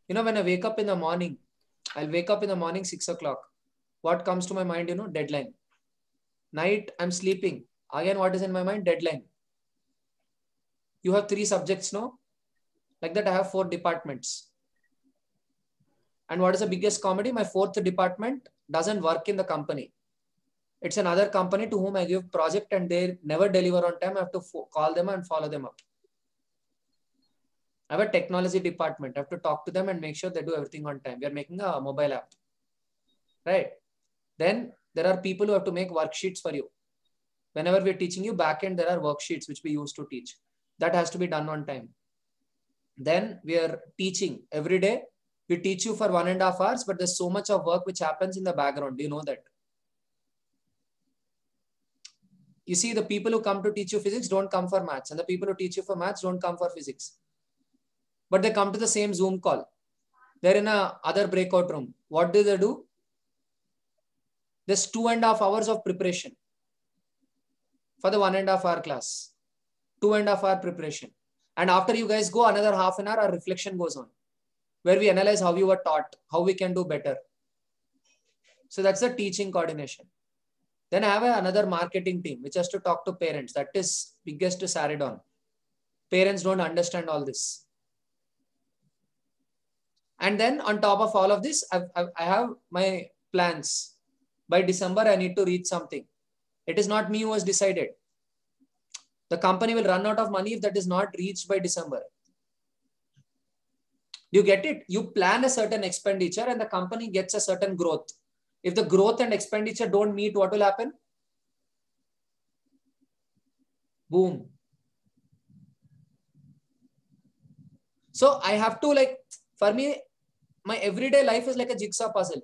You know, when I wake up in the morning, I'll wake up in the morning 6 o'clock. What comes to my mind, you know, deadline. Night, I'm sleeping. Again, what is in my mind? Deadline. You have 3 subjects, no? Like that, I have 4 departments. And what is the biggest comedy? My 4th department doesn't work in the company. It's another company to whom I give project and they never deliver on time. I have to call them and follow them up. I have a technology department. I have to talk to them and make sure they do everything on time. We are making a mobile app, right? Then there are people who have to make worksheets for you. Whenever we're teaching you backend, there are worksheets which we use to teach. That has to be done on time. Then we are teaching every day. We teach you for 1.5 hours, but there's so much of work which happens in the background. Do you know that? You see, the people who come to teach you physics don't come for maths, and the people who teach you for maths don't come for physics. But they come to the same Zoom call. They're in a other breakout room. What do they do? There's 2.5 hours of preparation for the 1.5 hour class. 2.5 hour preparation. And after you guys go, another half an hour, our reflection goes on, where we analyze how you were taught, how we can do better. So that's the teaching coordination. Then I have another marketing team, which has to talk to parents. That is biggest Saridon. Parents don't understand all this. And then on top of all of this, I have my plans. By December, I need to reach something. It is not me who has decided. The company will run out of money if that is not reached by December. You get it? You plan a certain expenditure and the company gets a certain growth. If the growth and expenditure don't meet, what will happen? Boom. So I have to, like, for me, my everyday life is like a jigsaw puzzle.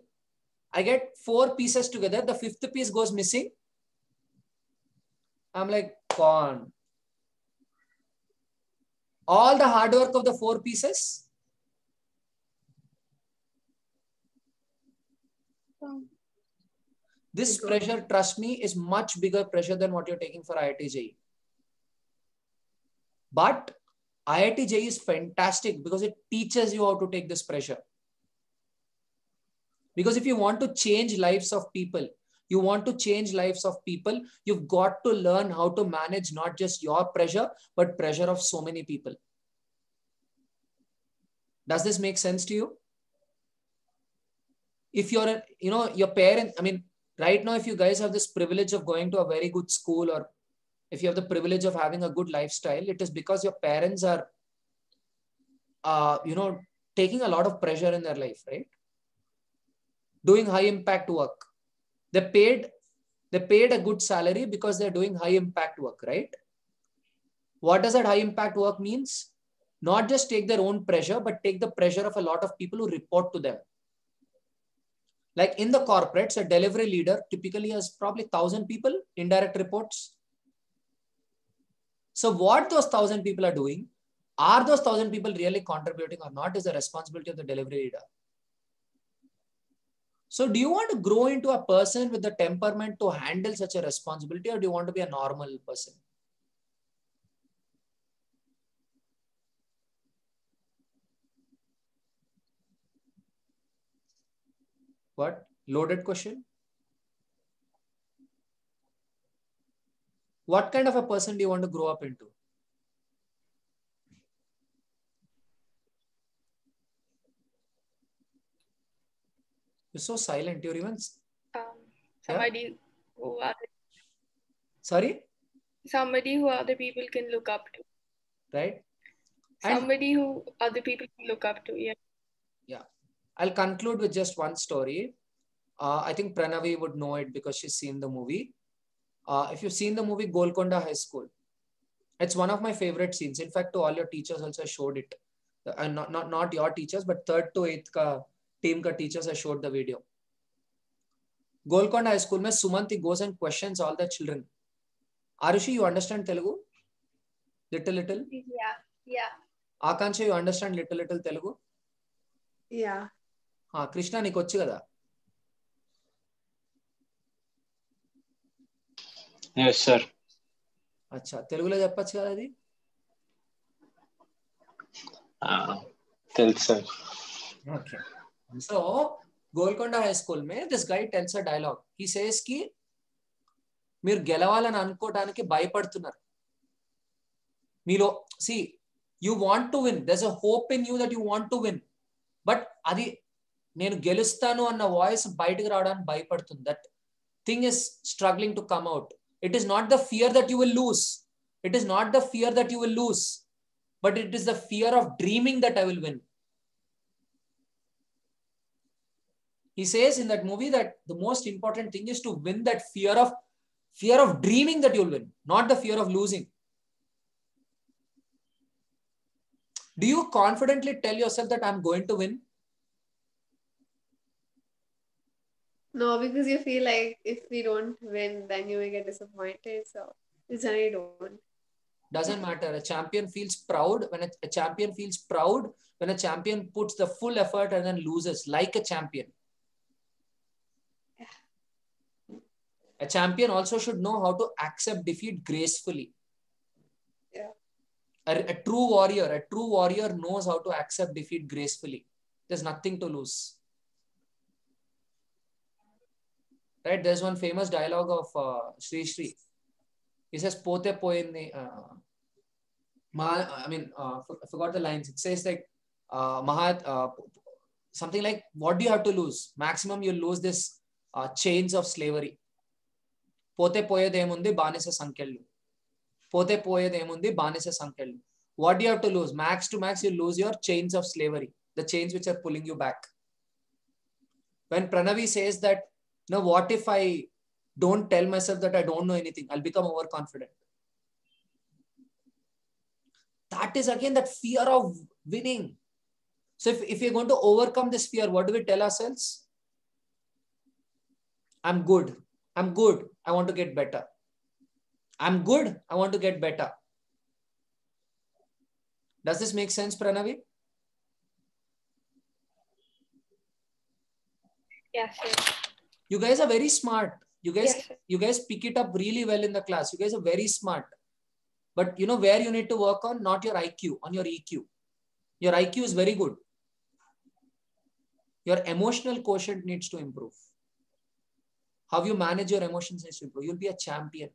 I get 4 pieces together. The 5th piece goes missing. I'm like, gone. All the hard work of the 4 pieces. This pressure, trust me, is much bigger pressure than what you're taking for IIT JEE. But IIT JEE is fantastic because it teaches you how to take this pressure. Because if you want to change lives of people, You want to change lives of people. You've got to learn how to manage not just your pressure, but pressure of so many people. Does this make sense to you? If you're, your parent, I mean, right now, if you guys have this privilege of going to a very good school, or if you have the privilege of having a good lifestyle, it is because your parents are, taking a lot of pressure in their life, right? Doing high impact work. They paid a good salary because they're doing high impact work, right? What does that high impact work means? Not just take their own pressure, but take the pressure of a lot of people who report to them. Like in the corporates, a delivery leader typically has probably 1,000 people, indirect reports. So what those 1,000 people are doing, are those 1,000 people really contributing or not, is the responsibility of the delivery leader. So do you want to grow into a person with the temperament to handle such a responsibility, or do you want to be a normal person? What? Loaded question? What kind of a person do you want to grow up into? You're so silent. You're even... somebody who other, Sorry? somebody who other people can look up to. Right? Somebody who other people can look up to, yeah. Yeah. I'll conclude with just one story. I think Pranavi would know it because she's seen the movie. If you've seen the movie Golconda High School, it's one of my favorite scenes. In fact, to all your teachers also I showed it. And not your teachers, but 3rd to 8th team ka teachers I showed the video. Golconda High School mein Sumanti goes and questions all the children. Arushi, you understand Telugu? Little? Yeah. Akansha, you understand little Telugu? Yeah. Krishna, నీకు వచ్చు కదా? Yes, sir. అచ్చా, తెలుగులో చెప్పచ్చు కదా అది? తెలుసు sir. Okay. So, Golconda High School mein this guy tells a dialogue. He says ki మీరు గెలవాలని అనుకోవడానికి భయపడుతున్నారు. మీలో see, you want to win. There's a hope in you that you want to win. But అది నేను గెలుస్తాను అన్న voice బయటకు రావడానికి భయపడుతుంది. That thing is struggling to come out. It is not the fear that you will lose. It is not the fear that you will lose. But it is the fear of dreaming that I will win. He says in that movie that the most important thing is to win that fear of dreaming that you'll win, not the fear of losing. Do you confidently tell yourself that I'm going to win? No, because you feel like if we don't win, then you will get disappointed. So you generally don't. Doesn't matter. A champion feels proud when a champion feels proud when a champion puts the full effort and then loses like a champion. A champion also should know how to accept defeat gracefully. Yeah. A true warrior knows how to accept defeat gracefully. There's nothing to lose. Right? There's one famous dialogue of Sri Sri. He says, "Pote poyindi." I forgot the lines. It says like, something like, "What do you have to lose? Maximum you'll lose this chains of slavery." Pote poyedemundi banisa sankellu. Pote poyedemundi banisa sankellu. What do you have to lose? Max to max, you lose your chains of slavery, the chains which are pulling you back. When Pranavi says that, now what if I don't tell myself that I don't know anything? I'll become overconfident. That is again that fear of winning. So if you're going to overcome this fear, what do we tell ourselves? I'm good. I want to get better. I'm good. I want to get better. Does this make sense, Pranavi? Yes, sir. You guys are very smart. Yes, sir. You guys pick it up really well in the class. You guys are very smart. But you know where you need to work on? Not your IQ, on your EQ. Your IQ is very good. Your emotional quotient needs to improve. How you manage your emotions needs to improve. You'll be a champion.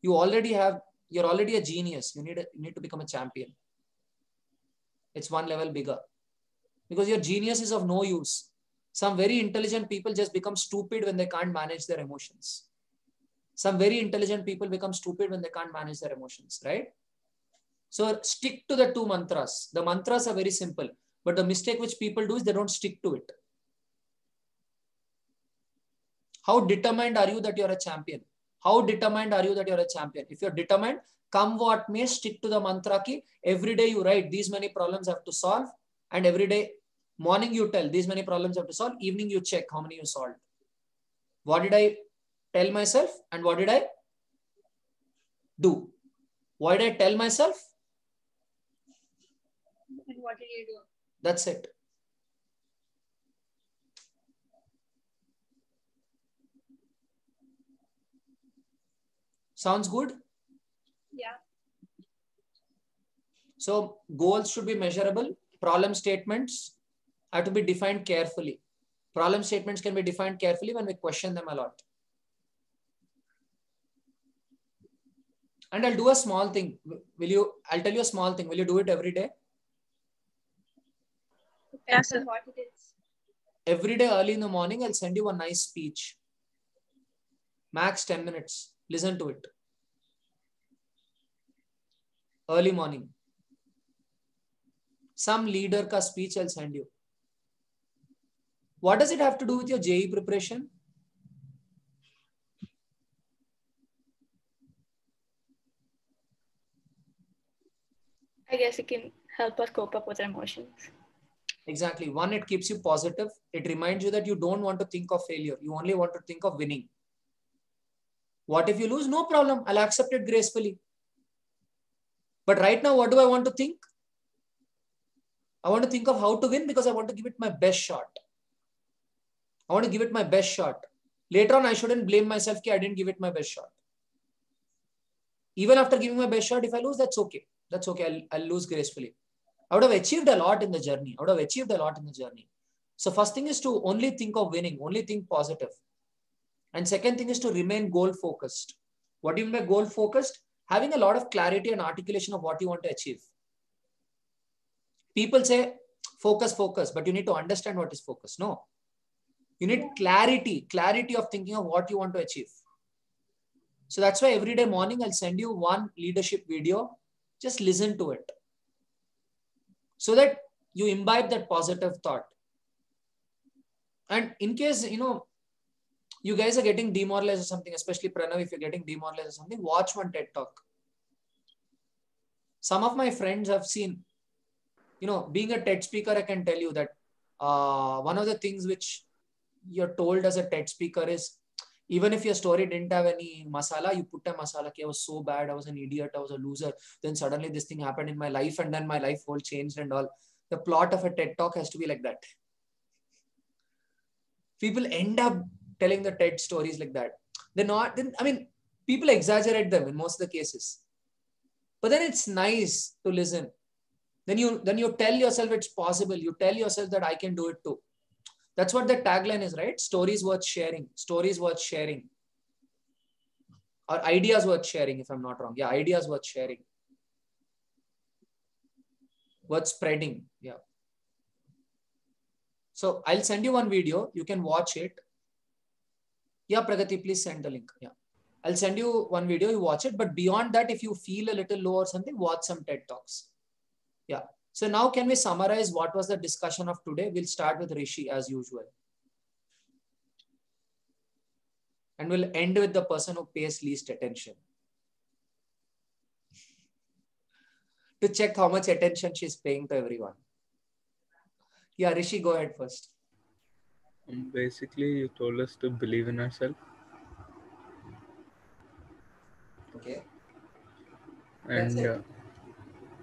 You're already a genius. You need to become a champion. It's one level bigger. Because your genius is of no use. Some very intelligent people just become stupid when they can't manage their emotions. Some very intelligent people become stupid when they can't manage their emotions, right? So stick to the 2 mantras. The mantras are very simple, but the mistake which people do is they don't stick to it. How determined are you that you're a champion? How determined are you that you're a champion? If you're determined, come what may, stick to the mantra ki every day you write these many problems I have to solve, and every day morning you tell these many problems I have to solve, evening you check how many you solved. What did I tell myself and what did I do? Why did I tell myself? And what did you do? That's it. Sounds good? Yeah. So goals should be measurable. Problem statements have to be defined carefully. Problem statements can be defined carefully when we question them a lot. And I'll do a small thing. I'll tell you a small thing. Will you do it every day? Depends on what it is. Every day early in the morning, I'll send you a nice speech. Max 10 minutes. Listen to it. Early morning. Some leader ka speech I'll send you. What does it have to do with your JEE preparation? I guess it can help us cope up with our emotions. Exactly. One, it keeps you positive. It reminds you that you don't want to think of failure. You only want to think of winning. What if you lose? No problem. I'll accept it gracefully. But right now, what do I want to think? I want to think of how to win because I want to give it my best shot. I want to give it my best shot. Later on, I shouldn't blame myself that I didn't give it my best shot. Even after giving my best shot, if I lose, that's okay. That's okay. I'll lose gracefully. I would have achieved a lot in the journey. So first thing is to only think of winning, only think positive. And second thing is to remain goal focused. What do you mean by goal focused? Having a lot of clarity and articulation of what you want to achieve. People say focus, but you need to understand what is focus. No. You need clarity of thinking of what you want to achieve. So that's why every day morning, I'll send you one leadership video. Just listen to it. So that you imbibe that positive thought. And in case, you guys are getting demoralized or something, especially Pranav, if you're getting demoralized or something, watch one TED Talk. Some of my friends have seen, being a TED speaker, I can tell you that one of the things which you're told as a TED speaker is, even if your story didn't have any masala, you put a masala. I was so bad. I was an idiot. I was a loser. Then suddenly this thing happened in my life and then my life whole changed and all. The plot of a TED Talk has to be like that. People end up telling the TED stories like that. People exaggerate them in most of the cases. But then it's nice to listen. Then you tell yourself it's possible. You tell yourself that I can do it too. That's what the tagline is, right? Stories worth sharing. Stories worth sharing. Or ideas worth sharing, if I'm not wrong. Yeah, ideas worth sharing. Worth spreading. Yeah. So I'll send you one video. You can watch it. Yeah, Pragati, please send the link. Yeah. I'll send you one video. You watch it. But beyond that, if you feel a little low or something, watch some TED Talks. Yeah. So now can we summarize what was the discussion of today? We'll start with Rishi as usual. And we'll end with the person who pays least attention. To check how much attention she's paying to everyone. Yeah, Rishi, go ahead first. Basically, you told us to believe in ourselves. Okay. And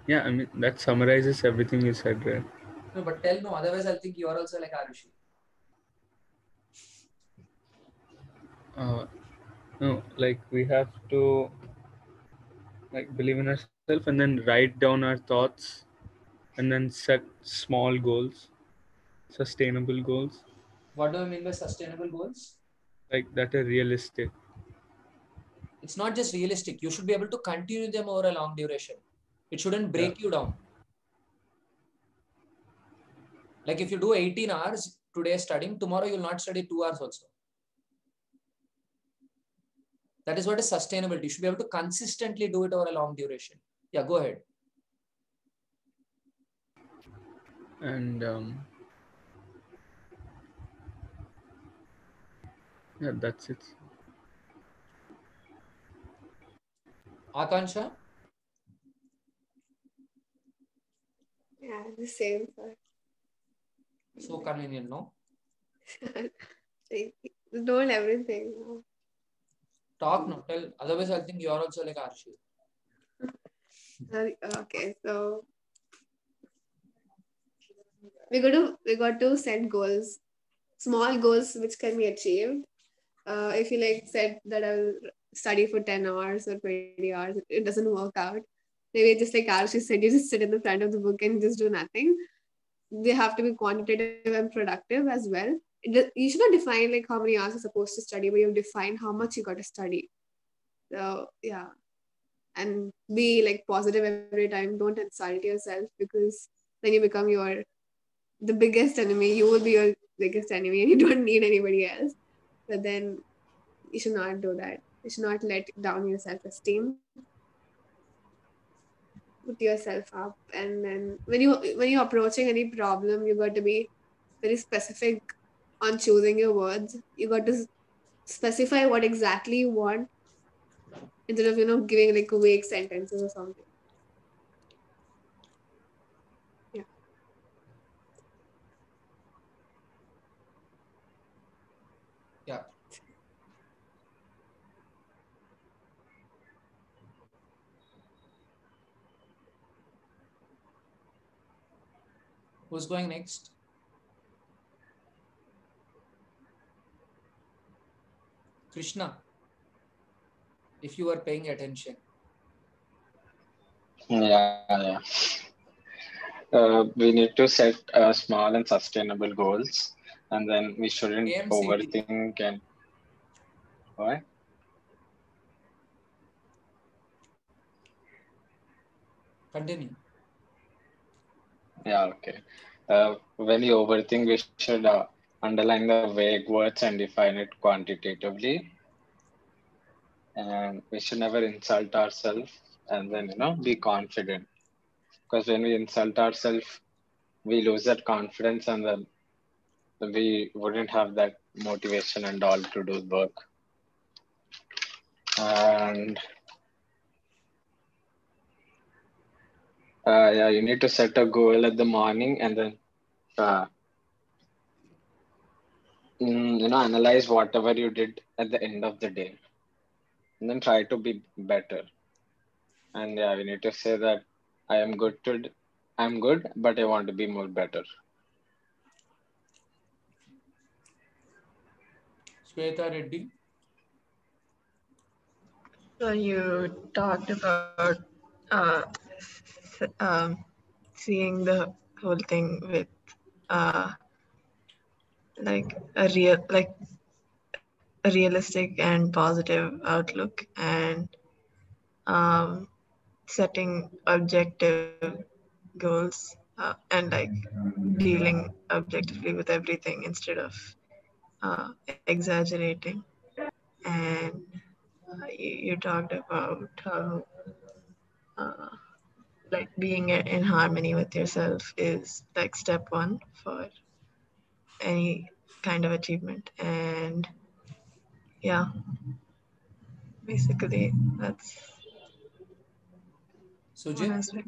yeah, that summarizes everything you said, right? No, but tell no, otherwise I'll think you are also like Arushi. No, like we have to believe in ourselves and then write down our thoughts and then set small goals, sustainable goals, What do I mean by sustainable goals? Like that are realistic. It's not just realistic. You should be able to continue them over a long duration. It shouldn't break you down. Like if you do 18 hours today studying, tomorrow you'll not study 2 hours also. That is what is sustainability. You should be able to consistently do it over a long duration. Yeah, go ahead. And yeah, that's it. Akansha? Yeah, the same. So convenient, no? Don't everything. Talk no. Tell. Otherwise, I think you are also like Arshi. Okay, so we got to set goals, small goals which can be achieved. If you like said that I'll study for 10 hours or 20 hours, it doesn't work out. Maybe just like Arshi said, you just sit in the front of the book and just do nothing. They have to be quantitative and productive as well. You should not define like how many hours you're supposed to study, but you define how much you got to study. So yeah, and be like positive every time. Don't insult yourself, because then you become the biggest enemy. You will be your biggest enemy, and you don't need anybody else. But then you should not do that. You should not let down your self-esteem. Put yourself up, and then when you're approaching any problem, you got to be very specific on choosing your words. You got to specify what exactly you want, instead of giving like vague sentences or something. Yeah. Yeah. Who's going next? Krishna, if you are paying attention. Yeah. We need to set small and sustainable goals, and then we shouldn't AMCD. overthink and what? Continue. Yeah, okay. When you overthink, we should underline the vague words and define it quantitatively. And we should never insult ourselves, and then be confident. Because when we insult ourselves, we lose that confidence, and then we wouldn't have that motivation and all to do work. And yeah, you need to set a goal at the morning, and then analyze whatever you did at the end of the day, and then try to be better. And yeah, we need to say that I'm good, but I want to be more better. Shweta Reddy. So you talked about seeing the whole thing with like a realistic and positive outlook, and setting objective goals, and like dealing objectively with everything instead of exaggerating. And you talked about how like being in harmony with yourself is like step one for any kind of achievement. And yeah, basically that's Sujit.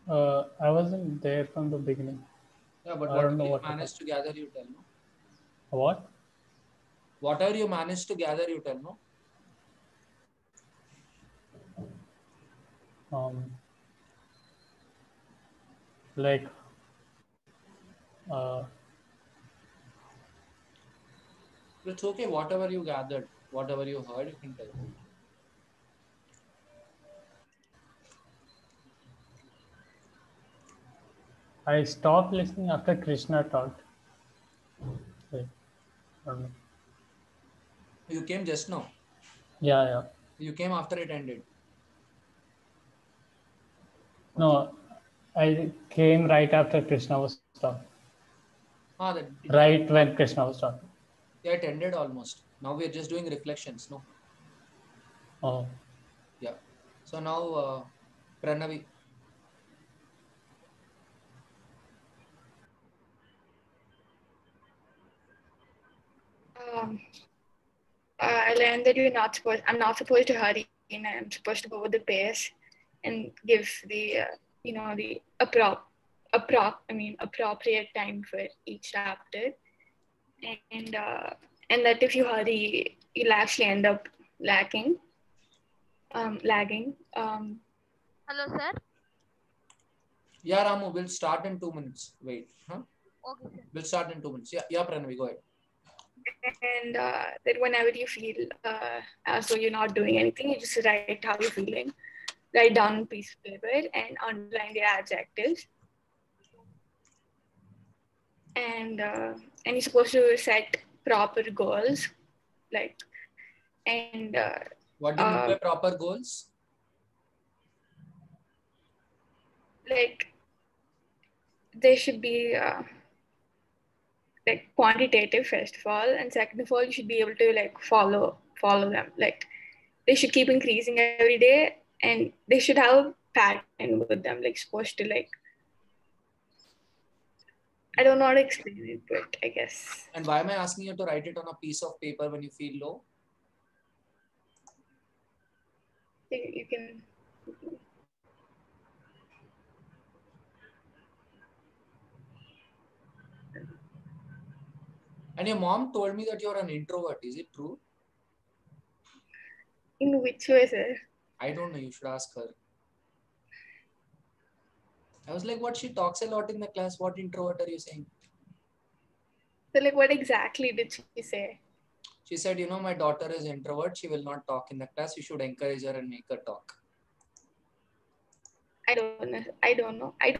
I wasn't there from the beginning. Yeah, but I don't whatever know you what managed to gather, you tell, no? What? Whatever you managed to gather, you tell, no? Like It's okay, whatever you gathered, whatever you heard, you can tell. I stopped listening after Krishna talked. Wait, I don't know. You came just now. Yeah. You came after it ended. No, I came right after Krishna was talking. That Right when Krishna was talking. yeah, it ended almost. Now we are just doing reflections. No. Oh. Yeah. So now, Pranavi. I learned that I'm not supposed to hurry, and I'm supposed to go with the pace and give the the appropriate time for each chapter, and and that if you hurry, you'll actually end up lagging. Hello, sir. Yeah, Ramu, we'll start in 2 minutes. Wait. Huh? Okay, sir. We'll start in 2 minutes. Yeah, Pranavi, go ahead. And that whenever you feel as though you're not doing anything, you just write how you're feeling. Write down a piece of paper and underline the adjectives. And you're supposed to set proper goals, like, and what do you mean by proper goals? Like, they should be like quantitative first of all, and second of all, you should be able to like follow them. Like, they should keep increasing every day, and they should have a pattern with them. Like, supposed to like, I don't know how to explain it, but I guess. And why am I asking you to write it on a piece of paper when you feel low? You can. And your mom told me that you're an introvert. Is it true? In which way, sir? I don't know. You should ask her. I was like, what? She talks a lot in the class. What introvert are you saying? So, like, what exactly did she say? She said, my daughter is introvert. She will not talk in the class. You should encourage her and make her talk. I don't know. I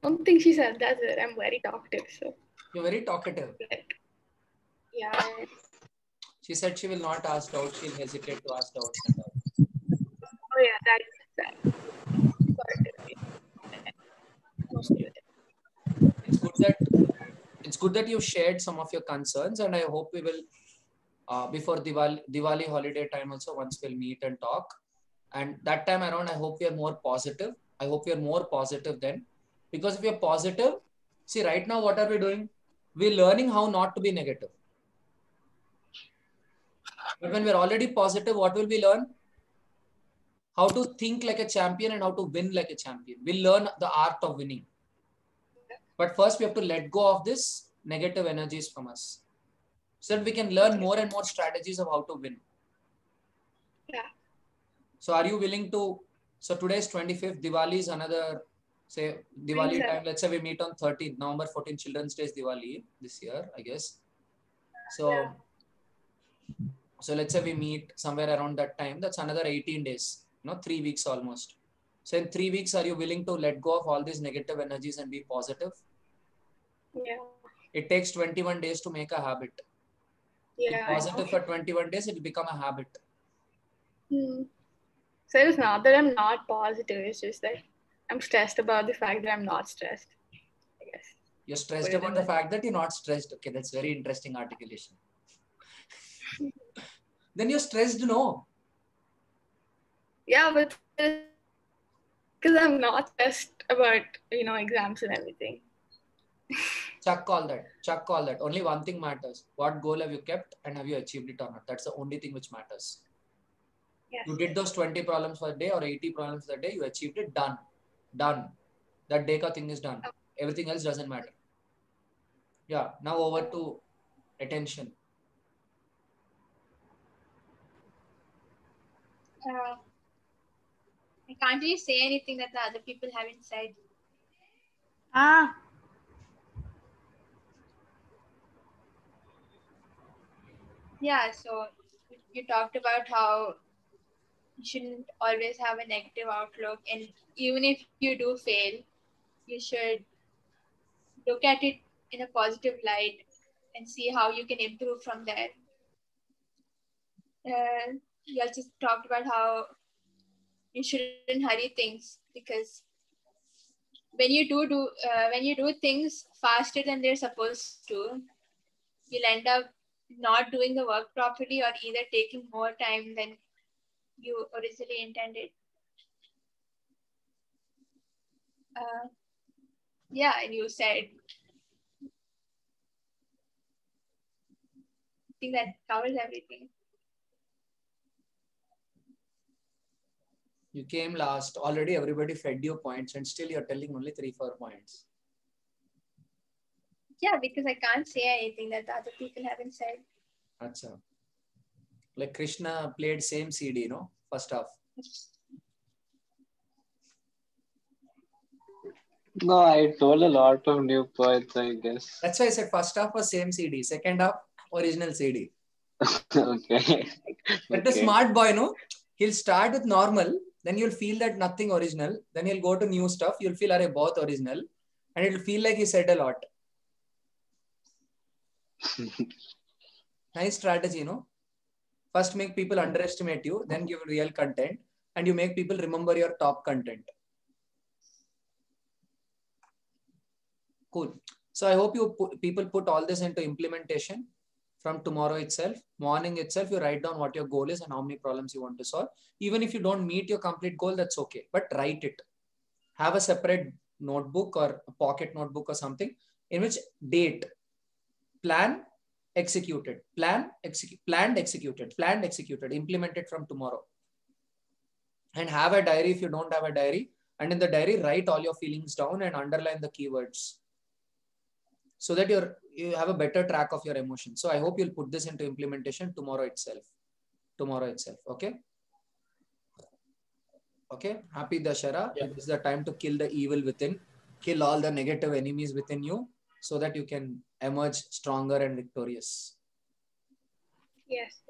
don't think she said that, sir. I'm very talkative, so. You're very talkative. Like, yeah. She said she will not ask doubts. She'll hesitate to ask doubts and all. Oh yeah, that. It's good that you shared some of your concerns, and I hope we will before Diwali holiday time also, once we'll meet and talk. And that time around, I hope we are more positive. I hope we are more positive then, because if we are positive, see right now what are we doing? We're learning how not to be negative. But when we're already positive, what will we learn? How to think like a champion and how to win like a champion. We'll learn the art of winning. But first we have to let go of this negative energies from us, so that we can learn more and more strategies of how to win. Yeah. So are you willing to, so today is 25th, Diwali is another, say Diwali time, let's say we meet on 13th, November 14th, Children's Day is Diwali this year, I guess. So, so let's say we meet somewhere around that time, that's another 18 days, 3 weeks almost. So in 3 weeks, are you willing to let go of all these negative energies and be positive? Yeah. It takes 21 days to make a habit. Yeah. Be positive for 21 days, it will become a habit. So it's not that I'm not positive, it's just that I'm stressed about the fact that I'm not stressed, I guess. You're stressed about the fact that you're not stressed. Okay, that's very interesting articulation. Then you're stressed, no? Yeah, but because I'm not stressed about, exams and everything. Chuck all that. Only one thing matters. What goal have you kept and have you achieved it or not? That's the only thing which matters. Yes. You did those 20 problems per day or 80 problems per day, you achieved it, done. That day ka thing is done. Everything else doesn't matter. Yeah, now over to attention. I can't really say anything that the other people haven't said. Yeah, so you talked about how you shouldn't always have a negative outlook, and even if you do fail, you should look at it in a positive light and see how you can improve from there. You also talked about how you shouldn't hurry things, because when you do things faster than they're supposed to, you'll end up not doing the work properly, or either taking more time than you originally intended. Yeah, and you said, I think that covers everything. You came last. Already everybody fed you points and still you're telling only 3-4 points. Yeah, because I can't say anything that the other people haven't said. Achha. Like Krishna played same CD, no? First half. No, I told a lot of new poets, I guess. That's why I said first half was same CD. Second half, original CD. Okay. But the Okay. smart boy, no? He'll start with normal. Then you'll feel that nothing original. Then he'll go to new stuff. You'll feel, are both original. And it'll feel like he said a lot. Nice strategy, no? First make people underestimate you, then give real content, and you make people remember your top content. Cool. So I hope people put all this into implementation from tomorrow itself. Morning itself, you write down what your goal is and how many problems you want to solve. Even if you don't meet your complete goal, that's okay. But write it. Have a separate notebook or a pocket notebook or something in which date, plan, executed, plan, execute, planned, executed, planned, executed, implemented from tomorrow. And have a diary if you don't have a diary. And in the diary, write all your feelings down and underline the keywords so that you have a better track of your emotions. So I hope you'll put this into implementation tomorrow itself. Tomorrow itself. Okay. Okay. Happy Dashara. Yeah. It is the time to kill the evil within. Kill all the negative enemies within you so that you can emerge stronger and victorious. Yes.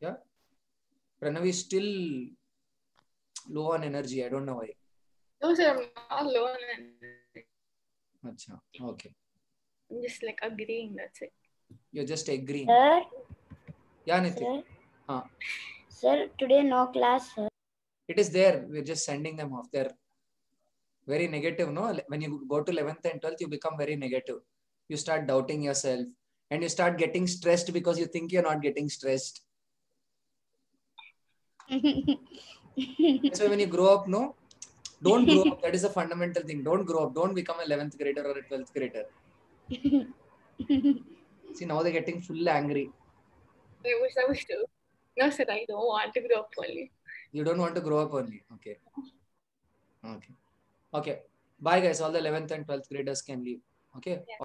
Yeah. Pranav is still low on energy. I don't know why. No, sir, I'm not low on energy. Achha. Okay. I'm just like agreeing. That's it. You're just agreeing. Sir? Yeah, Niti. Sir? Sir, today no class, sir. It is there. We're just sending them off. They're very negative, no? When you go to 11th and 12th, you become very negative. You start doubting yourself and you start getting stressed because you think you're not getting stressed. That's why when you grow up, no? Don't grow up. That is a fundamental thing. Don't grow up. Don't become a 11th grader or a 12th grader. See, now they're getting full angry. I wish I was too. No, sir, I don't want to grow up only. You don't want to grow up only. Okay. Okay. Okay. Bye, guys. All the 11th and 12th graders can leave. Okay. Yeah.